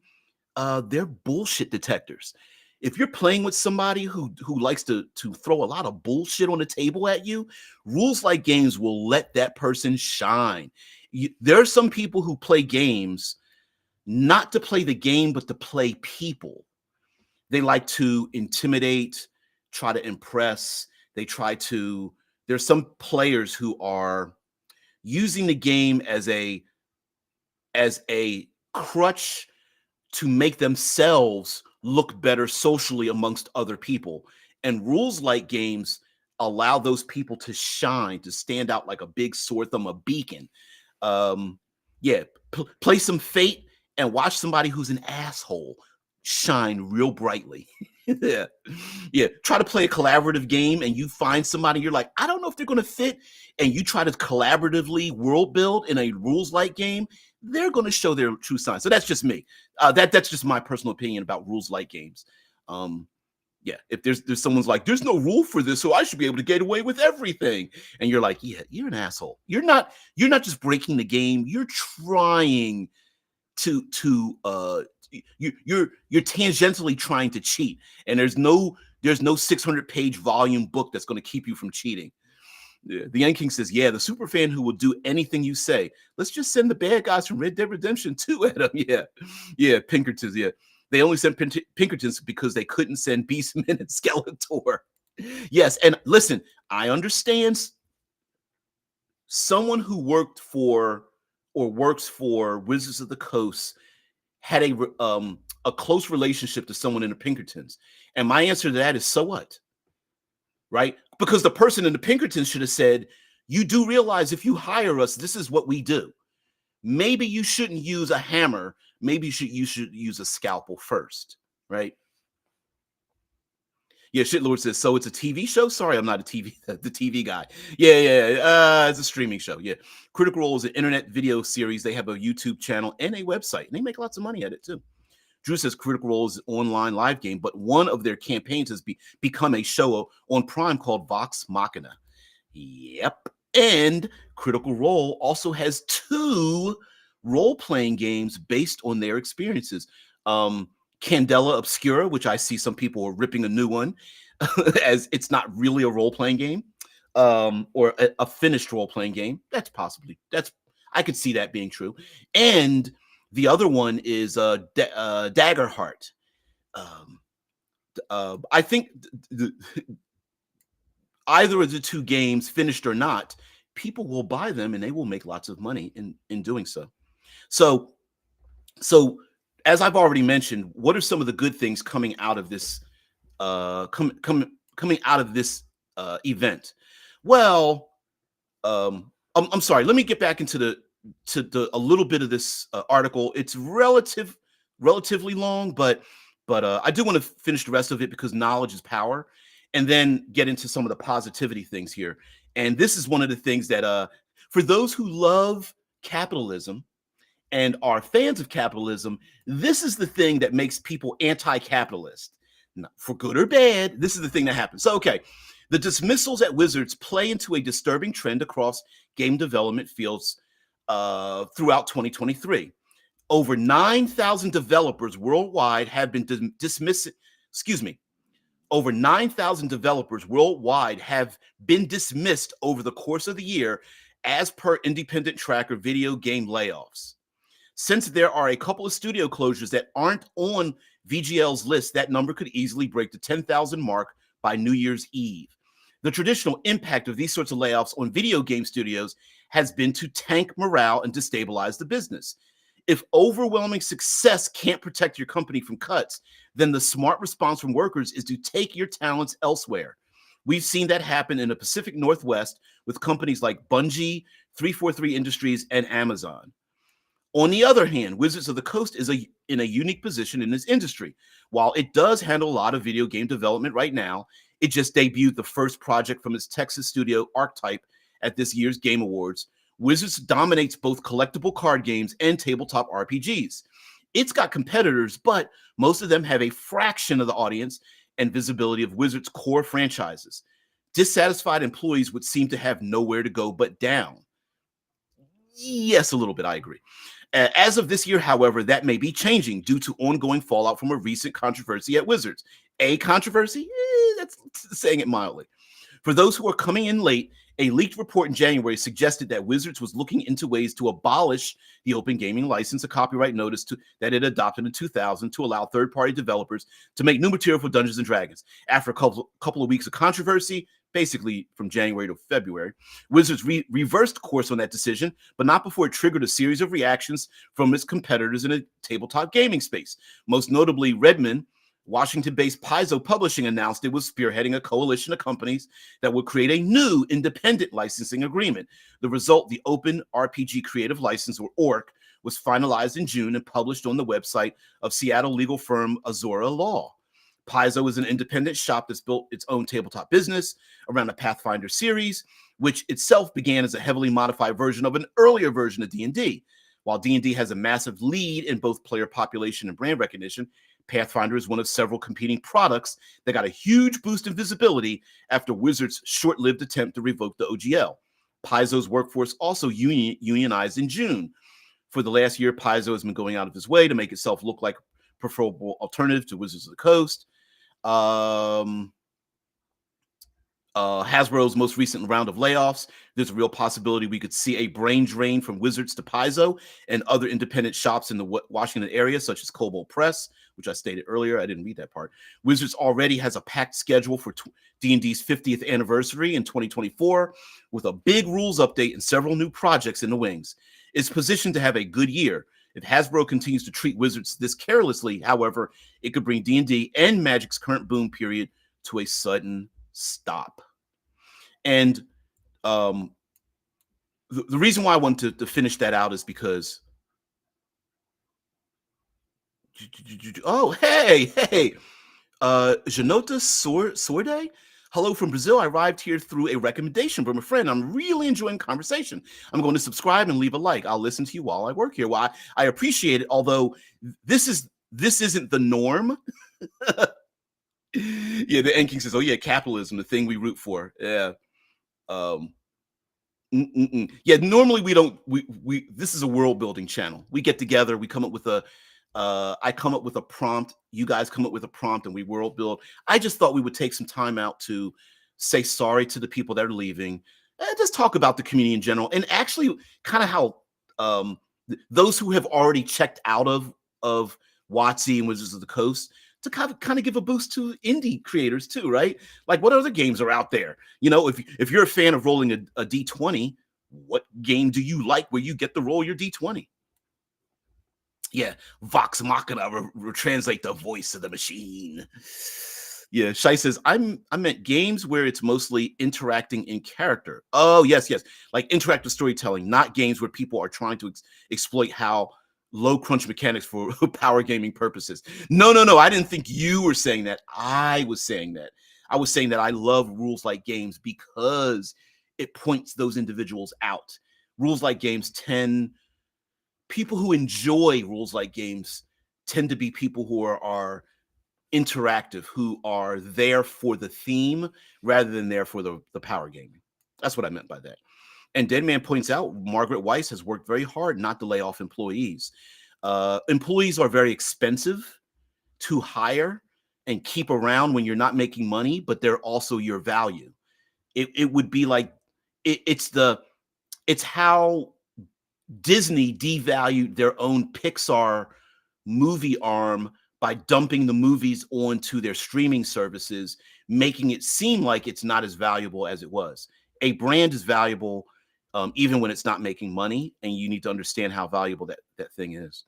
They're bullshit detectors. If you're playing with somebody who likes to throw a lot of bullshit on the table at you, rules light games will let that person shine. There are some people who play games not to play the game, but to play people. They like to intimidate, try to impress. There's some players who are using the game as a crutch to make themselves look better socially amongst other people. And rules like games allow those people to shine, to stand out like a big sore thumb, a beacon. Play some Fate and watch somebody who's an asshole shine real brightly. Yeah. Try to play a collaborative game and you find somebody you're like, I don't know if they're going to fit. And you try to collaboratively world build in a rules light game, they're going to show their true signs. So that's just me. That's just my personal opinion about rules light games. If there's someone's like, there's no rule for this, so I should be able to get away with everything. And you're like, yeah, you're an asshole. You're not just breaking the game. You're trying you're tangentially trying to cheat, and there's no 600-page volume book that's going to keep you from cheating. Yeah. The Yan King says, yeah, the super fan who will do anything you say. Let's just send the bad guys from Red Dead Redemption 2 at them. Yeah, Pinkertons. Yeah, they only sent Pinkertons because they couldn't send Beastmen and Skeletor. Yes, and listen, I understand someone who worked for or works for Wizards of the Coast had a close relationship to someone in the Pinkertons. And my answer to that is, so what? right? Because the person in the Pinkerton should have said, you do realize if you hire us, this is what we do. Maybe you shouldn't use a hammer. Maybe you should use a scalpel first, right? Yeah, Shitlord says, so it's a TV show? Sorry, I'm not a TV, the TV guy. Yeah. It's a streaming show. Yeah. Critical Role is an internet video series. They have a YouTube channel and a website, and they make lots of money at it too. Drew says Critical Role is an online live game, but one of their campaigns has become a show on Prime called Vox Machina. Yep. And Critical Role also has 2 role-playing games based on their experiences. Candela Obscura, which I see some people are ripping a new one as it's not really a role-playing game, or a finished role-playing game. I could see that being true. And the other one is Daggerheart. I think either of the 2 games, finished or not, people will buy them and they will make lots of money in doing so. So as I've already mentioned, what are some of the good things coming out of this coming out of this event? Well, I'm sorry. Let me get back into a little bit of this article. It's relatively long, but I do want to finish the rest of it because knowledge is power, and then get into some of the positivity things here. And this is one of the things that for those who love capitalism and are fans of capitalism, this is the thing that makes people anti-capitalist. For good or bad, this is the thing that happens. So, okay, the dismissals at Wizards play into a disturbing trend across game development fields throughout 2023. Over 9,000 developers worldwide have been dismissed. Excuse me. Over 9,000 developers worldwide have been dismissed over the course of the year, as per independent tracker Video Game Layoffs. Since there are a couple of studio closures that aren't on VGL's list, that number could easily break the 10,000 mark by New Year's Eve. The traditional impact of these sorts of layoffs on video game studios has been to tank morale and destabilize the business. If overwhelming success can't protect your company from cuts, then the smart response from workers is to take your talents elsewhere. We've seen that happen in the Pacific Northwest with companies like Bungie, 343 Industries, and Amazon. On the other hand, Wizards of the Coast is in a unique position in this industry. While it does handle a lot of video game development right now, it just debuted the first project from its Texas studio, Archetype, at this year's Game Awards. Wizards dominates both collectible card games and tabletop RPGs. It's got competitors, but most of them have a fraction of the audience and visibility of Wizards' core franchises. Dissatisfied employees would seem to have nowhere to go but down. Yes, a little bit, I agree. As of this year, however, that may be changing due to ongoing fallout from a recent controversy at Wizards. A controversy? That's saying it mildly. For those who are coming in late, a leaked report in January suggested that Wizards was looking into ways to abolish the open gaming license, a copyright notice that it adopted in 2000 to allow third-party developers to make new material for Dungeons & Dragons. After a couple of weeks of controversy, basically from January to February, Wizards reversed course on that decision, but not before it triggered a series of reactions from its competitors in the tabletop gaming space. Most notably, Redmond, Washington-based Paizo Publishing, announced it was spearheading a coalition of companies that would create a new independent licensing agreement. The result, the Open RPG Creative License, or ORC, was finalized in June and published on the website of Seattle legal firm Azora Law. Paizo is an independent shop that's built its own tabletop business around a Pathfinder series, which itself began as a heavily modified version of an earlier version of D&D. While D&D has a massive lead in both player population and brand recognition, Pathfinder is one of several competing products that got a huge boost in visibility after Wizards' short-lived attempt to revoke the OGL. Paizo's workforce also unionized in June. For the last year, Paizo has been going out of his way to make itself look like a preferable alternative to Wizards of the Coast. Hasbro's most recent round of layoffs, there's a real possibility we could see a brain drain from Wizards to Paizo and other independent shops in the Washington area, such as Cobalt Press, which I stated earlier. I didn't read that part. Wizards already has a packed schedule for D&D's 50th anniversary in 2024, with a big rules update and several new projects in the wings. It's positioned to have a good year. If Hasbro continues to treat Wizards this carelessly, however, it could bring D&D and Magic's current boom period to a sudden Stop. And um, the reason why I wanted to finish that out is because oh, hey, Janota Sorde. Hello from Brazil. I arrived here through a recommendation from a friend. I'm really enjoying conversation. I'm going to subscribe and leave a like. I'll listen to you while I work here. Well, I appreciate it, although this isn't the norm. Yeah, the Enking says, "Oh yeah, capitalism, the thing we root for." Yeah. Um, Yeah, normally we don't. We this is a world building channel. We get together, we come up with a. I come up with a prompt. You guys come up with a prompt, and we world build. I just thought we would take some time out to say sorry to the people that are leaving, and just talk about the community in general, and actually kind of how those who have already checked out of WotC and Wizards of the Coast to kind of give a boost to indie creators too, right? Like what other games are out there? You know, if you're a fan of rolling a D20, what game do you like where you get to roll your D20? Yeah, Vox Machina translate the voice of the machine. Yeah, Shai says, I meant games where it's mostly interacting in character. Oh, yes. Like interactive storytelling, not games where people are trying to exploit how low crunch mechanics for power gaming purposes. No. I didn't think you were saying that. I was saying that. I was saying that I love rules like games because it points those individuals out. Rules like games tend people who enjoy rules like games tend to be people who are interactive, who are there for the theme rather than there for the power gaming. That's what I meant by that. And Deadman points out Margaret Weiss has worked very hard not to lay off employees. Employees are very expensive to hire and keep around when you're not making money, but they're also your value. It would be like it's how Disney devalued their own Pixar movie arm by dumping the movies onto their streaming services, making it seem like it's not as valuable as it was. A brand is valuable even when it's not making money, and you need to understand how valuable that thing is.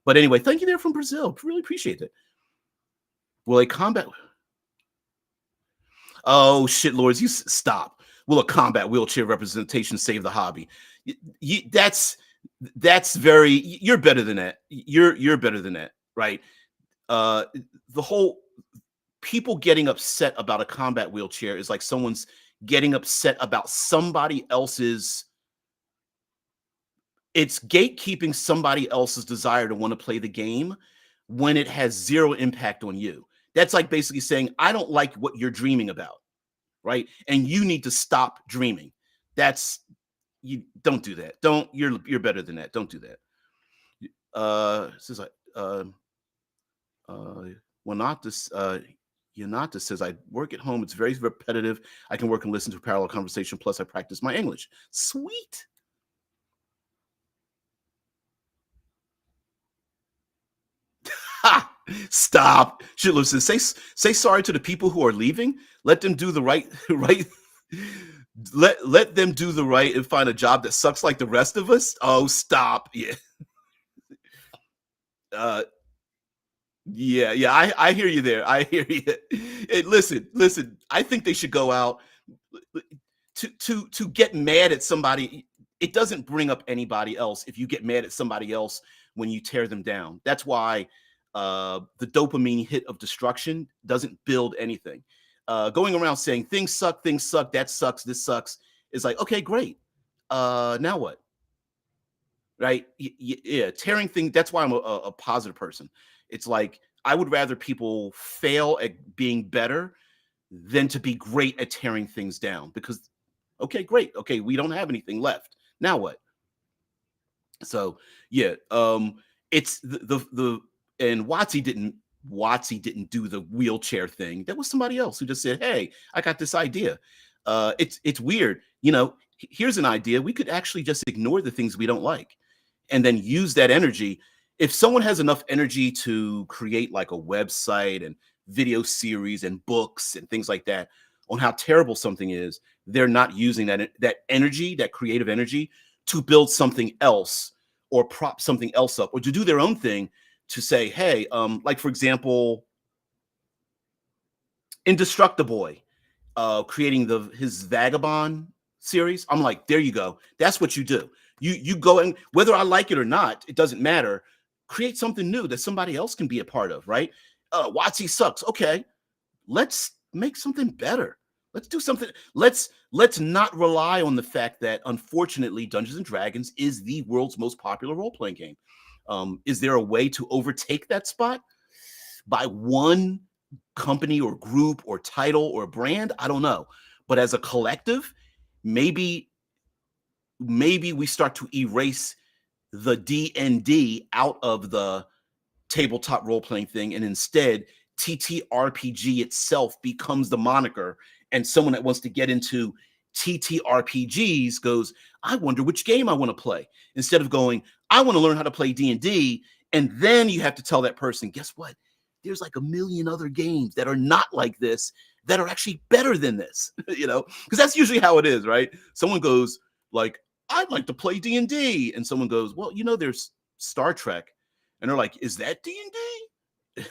But anyway, thank you there from Brazil. Really appreciate it. Will a combat? Oh shit, lords, you stop. Will a combat wheelchair representation save the hobby? That's very. You're better than that. You're better than that, right? Uh, the whole people getting upset about a combat wheelchair is like someone's getting upset about somebody else's. It's gatekeeping somebody else's desire to want to play the game when it has zero impact on you. That's like basically saying, I don't like what you're dreaming about, right? And you need to stop dreaming. That's you don't do that. Don't you're better than that. Don't do that. Says like uh well not this Yanata says I work at home. It's very repetitive. I can work and listen to a parallel conversation. Plus, I practice my English. Sweet. Ha! Stop. Shitlo says, say sorry to the people who are leaving. Let them do the right right. Let them do the right and find a job that sucks like the rest of us. Oh, stop. Yeah. Uh yeah. I hear you there. I hear you. Hey, listen. I think they should go out to get mad at somebody. It doesn't bring up anybody else if you get mad at somebody else when you tear them down. That's why the dopamine hit of destruction doesn't build anything. Going around saying things suck, that sucks, this sucks is like, okay, great. Now what? Right? Yeah, tearing things. That's why I'm a positive person. It's like I would rather people fail at being better than to be great at tearing things down because okay, great. Okay, we don't have anything left. Now what? So yeah, it's the and WotC didn't do the wheelchair thing. That was somebody else who just said, "Hey, I got this idea." It's weird. You know, here's an idea. We could actually just ignore the things we don't like, and then use that energy. If someone has enough energy to create like a website and video series and books and things like that on how terrible something is, they're not using that energy, that creative energy, to build something else or prop something else up or to do their own thing to say, hey, like for example, Indestructible Boy. creating his Vagabond series. I'm like, there you go. That's what you do. You go, and whether I like it or not, it doesn't matter. Create something new that somebody else can be a part of, right? WotC sucks. Okay, let's make something better. Let's do something. Let's not rely on the fact that, unfortunately, Dungeons and Dragons is the world's most popular role-playing game. Is there a way to overtake that spot by one company or group or title or brand? I don't know. But as a collective, maybe we start to erase the D&D out of the tabletop role-playing thing, and instead TTRPG itself becomes the moniker, and someone that wants to get into TTRPGs goes, I wonder which game I want to play, instead of going, I want to learn how to play D&D, and then you have to tell that person, guess what? There's like a million other games that are not like this that are actually better than this, because that's usually how it is, right? Someone goes like, I'd like to play D&D, and someone goes, well, there's Star Trek, and they're like, is that D&D?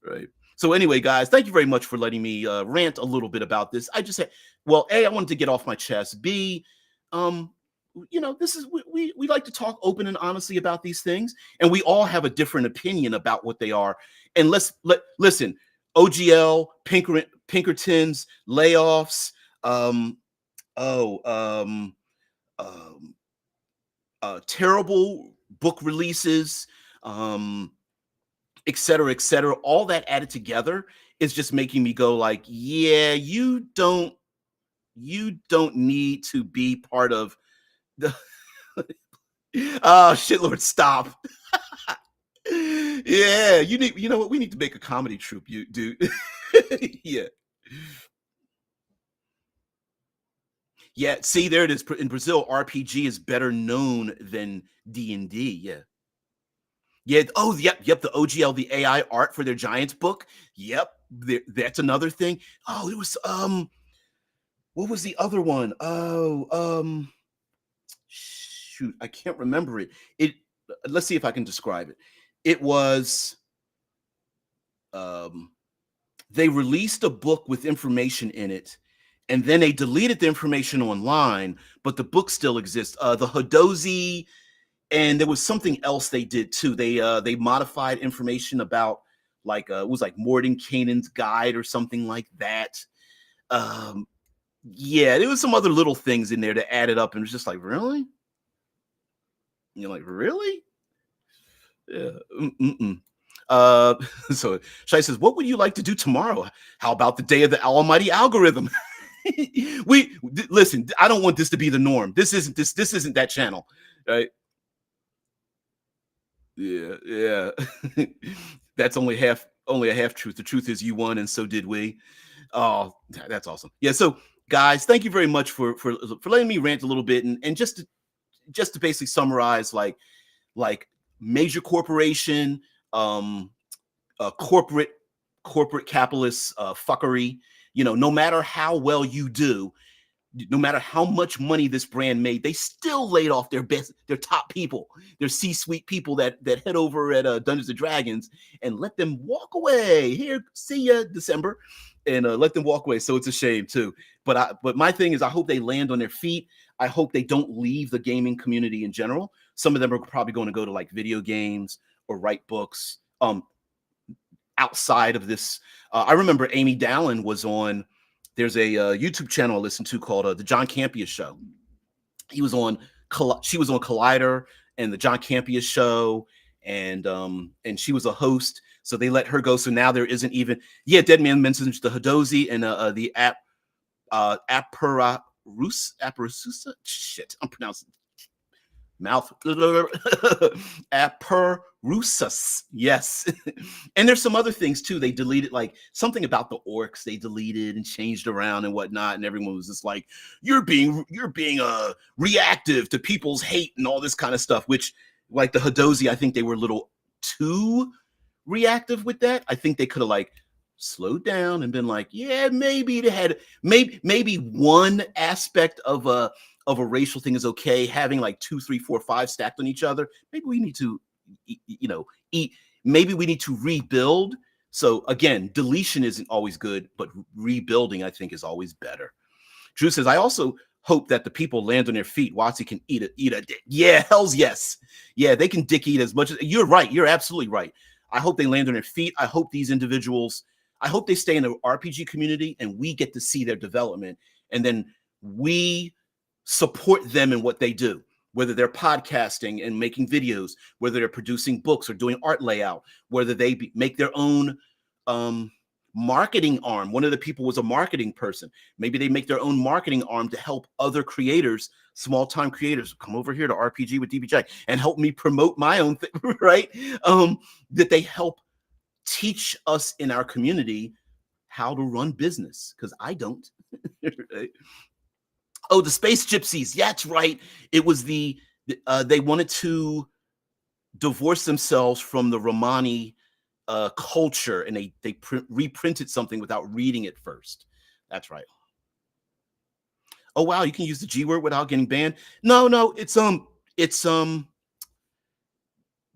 Right? So anyway, guys, thank you very much for letting me rant a little bit about this. I just said, well, A, I wanted to get off my chest. B, this is we like to talk open and honestly about these things, and we all have a different opinion about what they are. And listen, OGL, Pinkertons, layoffs, terrible book releases, et cetera, all that added together is just making me go like, yeah, you don't need to be part of the oh shit, Lord, stop. Yeah, you know what, we need to make a comedy troupe, you dude. Yeah, see, there it is. In Brazil, RPG is better known than D&D. Yeah. Oh, yep. The OGL, the AI art for their Giants book. Yep, that's another thing. Oh, it was what was the other one? Oh, shoot, I can't remember it. Let's see if I can describe it. It was they released a book with information in it, and then they deleted the information online, but the book still exists. The Hadozi, and there was something else they did too. They modified information about it was like Mordenkainen's Guide or something like that. Yeah, there was some other little things in there that added up, and it was just like, really? You're like, really? Yeah. So Shai says, what would you like to do tomorrow? How about the day of the almighty algorithm? Listen, I don't want this to be the norm. This isn't that channel, right? Yeah. That's only a half truth. The truth is you won, and so did we. Oh, that's awesome. Yeah. So guys, thank you very much for letting me rant a little bit, and just to basically summarize, like major corporation, corporate capitalist fuckery. No matter how well you do, no matter how much money this brand made, they still laid off their top people, their C-suite people that head over at Dungeons and Dragons, and let them walk away. Here, see ya December, and let them walk away. So it's a shame too. But my thing is, I hope they land on their feet. I hope they don't leave the gaming community in general. Some of them are probably going to go to like video games or write books. Outside of this, I remember Amy Dallin was on. There's a YouTube channel I listen to called The John Campea Show. She was on Collider and The John Campea Show, and she was a host. So they let her go. So now there isn't even. Yeah, Dead Man mentions the Hadozi and the Aparusa. Shit, I'm pronouncing mouth. Aparusas. Yes. And there's some other things too. They deleted like something about the orcs. They deleted and changed around and whatnot. And everyone was just like, you're being reactive to people's hate and all this kind of stuff, which like the Hadozi, I think they were a little too reactive with that. I think they could have like slowed down and been like, yeah, maybe they had maybe one aspect of a racial thing is okay. Having like 2, 3, 4, 5 stacked on each other. Maybe we need to, maybe we need to rebuild So again, deletion isn't always good, but rebuilding, I think, is always better. Drew says, I also hope that the people land on their feet. Watsy can eat a dick. Yeah, hell's yes. Yeah, they can dick eat as much as you're right. You're absolutely right. I hope they land on their feet. I hope these individuals, I hope they stay in the RPG community and we get to see their development. And then we support them in what they do, whether they're podcasting and making videos, whether they're producing books or doing art layout, whether they make their own marketing arm. One of the people was a marketing person. Maybe they make their own marketing arm to help other creators, small time creators, come over here to RPG with DBJ and help me promote my own thing, right? That they help teach us in our community how to run business, because I don't. Right? Oh, the Space Gypsies. Yeah, that's right. It was they wanted to divorce themselves from the Romani culture, and they reprinted something without reading it first. That's right. Oh wow, you can use the G word without getting banned. No, it's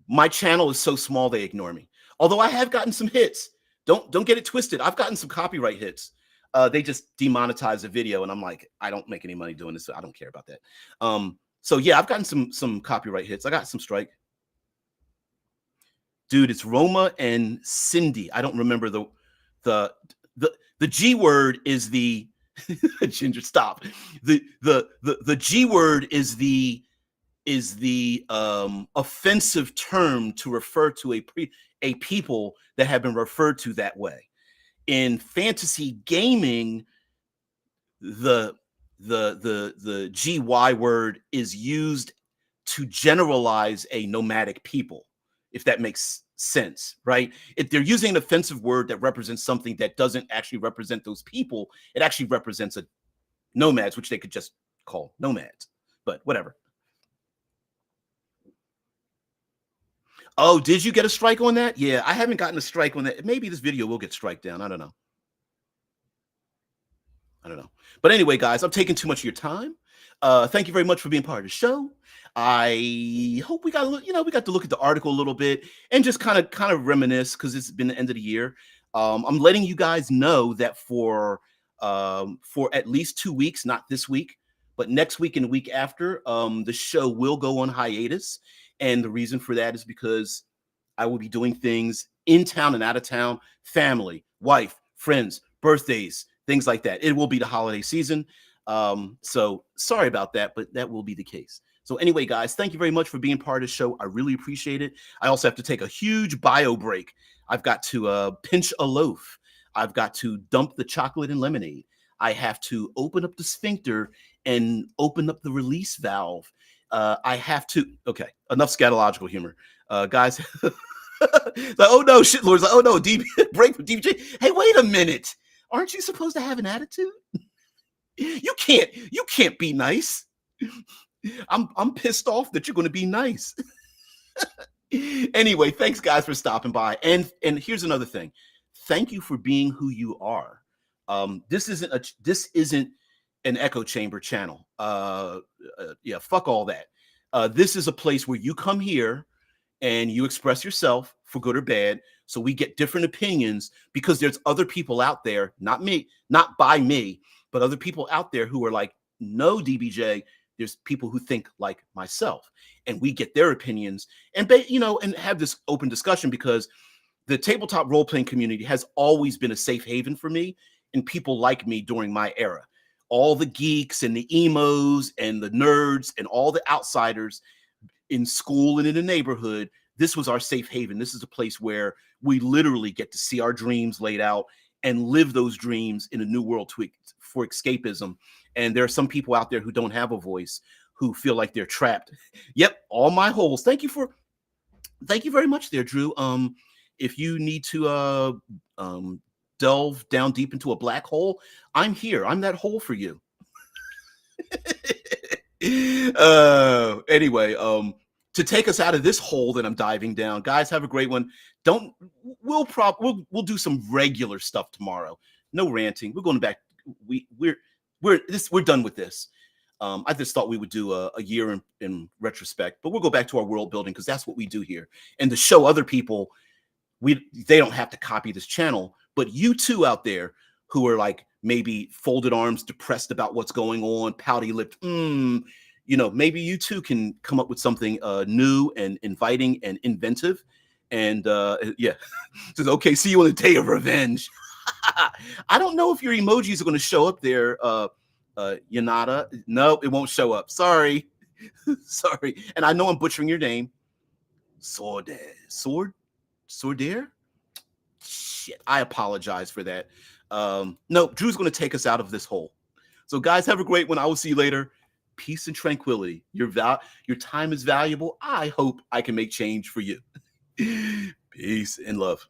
my channel is so small they ignore me. Although I have gotten some hits. Don't get it twisted. I've gotten some copyright hits. They just demonetize the video, and I'm like, I don't make any money doing this, so I don't care about that. So yeah, I've gotten some copyright hits. I got some strike. Dude, it's Roma and Cindy. I don't remember the G word is the Ginger. Stop. The G word is the offensive term to refer to a people that have been referred to that way. In fantasy gaming, the GY word is used to generalize a nomadic people, if that makes sense, right? If they're using an offensive word that represents something that doesn't actually represent those people, it actually represents a nomads, which they could just call nomads, but whatever. Oh, did you get a strike on that? Yeah, I haven't gotten a strike on that. Maybe this video will get strike down. I don't know. But anyway, guys, I'm taking too much of your time. Thank you very much for being part of the show. I hope we got to look at the article a little bit and just kind of reminisce, because it's been the end of the year. I'm letting you guys know that for at least 2 weeks, not this week, but next week and the week after, the show will go on hiatus. And the reason for that is because I will be doing things in town and out of town, family, wife, friends, birthdays, things like that. It will be the holiday season. So sorry about that, but that will be the case. So anyway, guys, thank you very much for being part of the show. I really appreciate it. I also have to take a huge bio break. I've got to pinch a loaf. I've got to dump the chocolate and lemonade. I have to open up the sphincter and open up the release valve. I have to, okay, enough scatological humor. Guys, like, oh no, shit, Lord's like, oh no, break from DBJ. Hey, wait a minute. Aren't you supposed to have an attitude? You can't be nice. I'm pissed off that you're going to be nice. Anyway, thanks guys for stopping by. And here's another thing. Thank you for being who you are. This isn't an echo chamber channel. Yeah, fuck all that. This is a place where you come here and you express yourself for good or bad. So we get different opinions, because there's other people out there, not me, not by me, but other people out there who are like, no, DBJ, there's people who think like myself, and we get their opinions and and have this open discussion, because the tabletop role-playing community has always been a safe haven for me and people like me during my era. All the geeks and the emos and the nerds and all the outsiders in school and in the neighborhood, this was our safe haven. This is a place where we literally get to see our dreams laid out and live those dreams in a new world for escapism. And there are some people out there who don't have a voice, who feel like they're trapped. Yep, all my holes. Thank you very much there, Drew. If you need to delve down deep into a black hole, I'm here. I'm that hole for you. Anyway, to take us out of this hole that I'm diving down, guys, have a great one. We'll do some regular stuff tomorrow. No ranting. We're going back. We're done with this. I just thought we would do a year in retrospect, but we'll go back to our world building, because that's what we do here, and to show other people they don't have to copy this channel, but you two out there who are like maybe folded arms, depressed about what's going on, pouty lipped, maybe you too can come up with something new and inviting and inventive. And yeah, says, okay, see you on the day of revenge. I don't know if your emojis are going to show up there, Yanada. No, it won't show up. Sorry. Sorry. And I know I'm butchering your name. Sordair? Shit, I apologize for that. No, Drew's going to take us out of this hole. So, guys, have a great one. I will see you later. Peace and tranquility. Your time is valuable. I hope I can make change for you. Peace and love.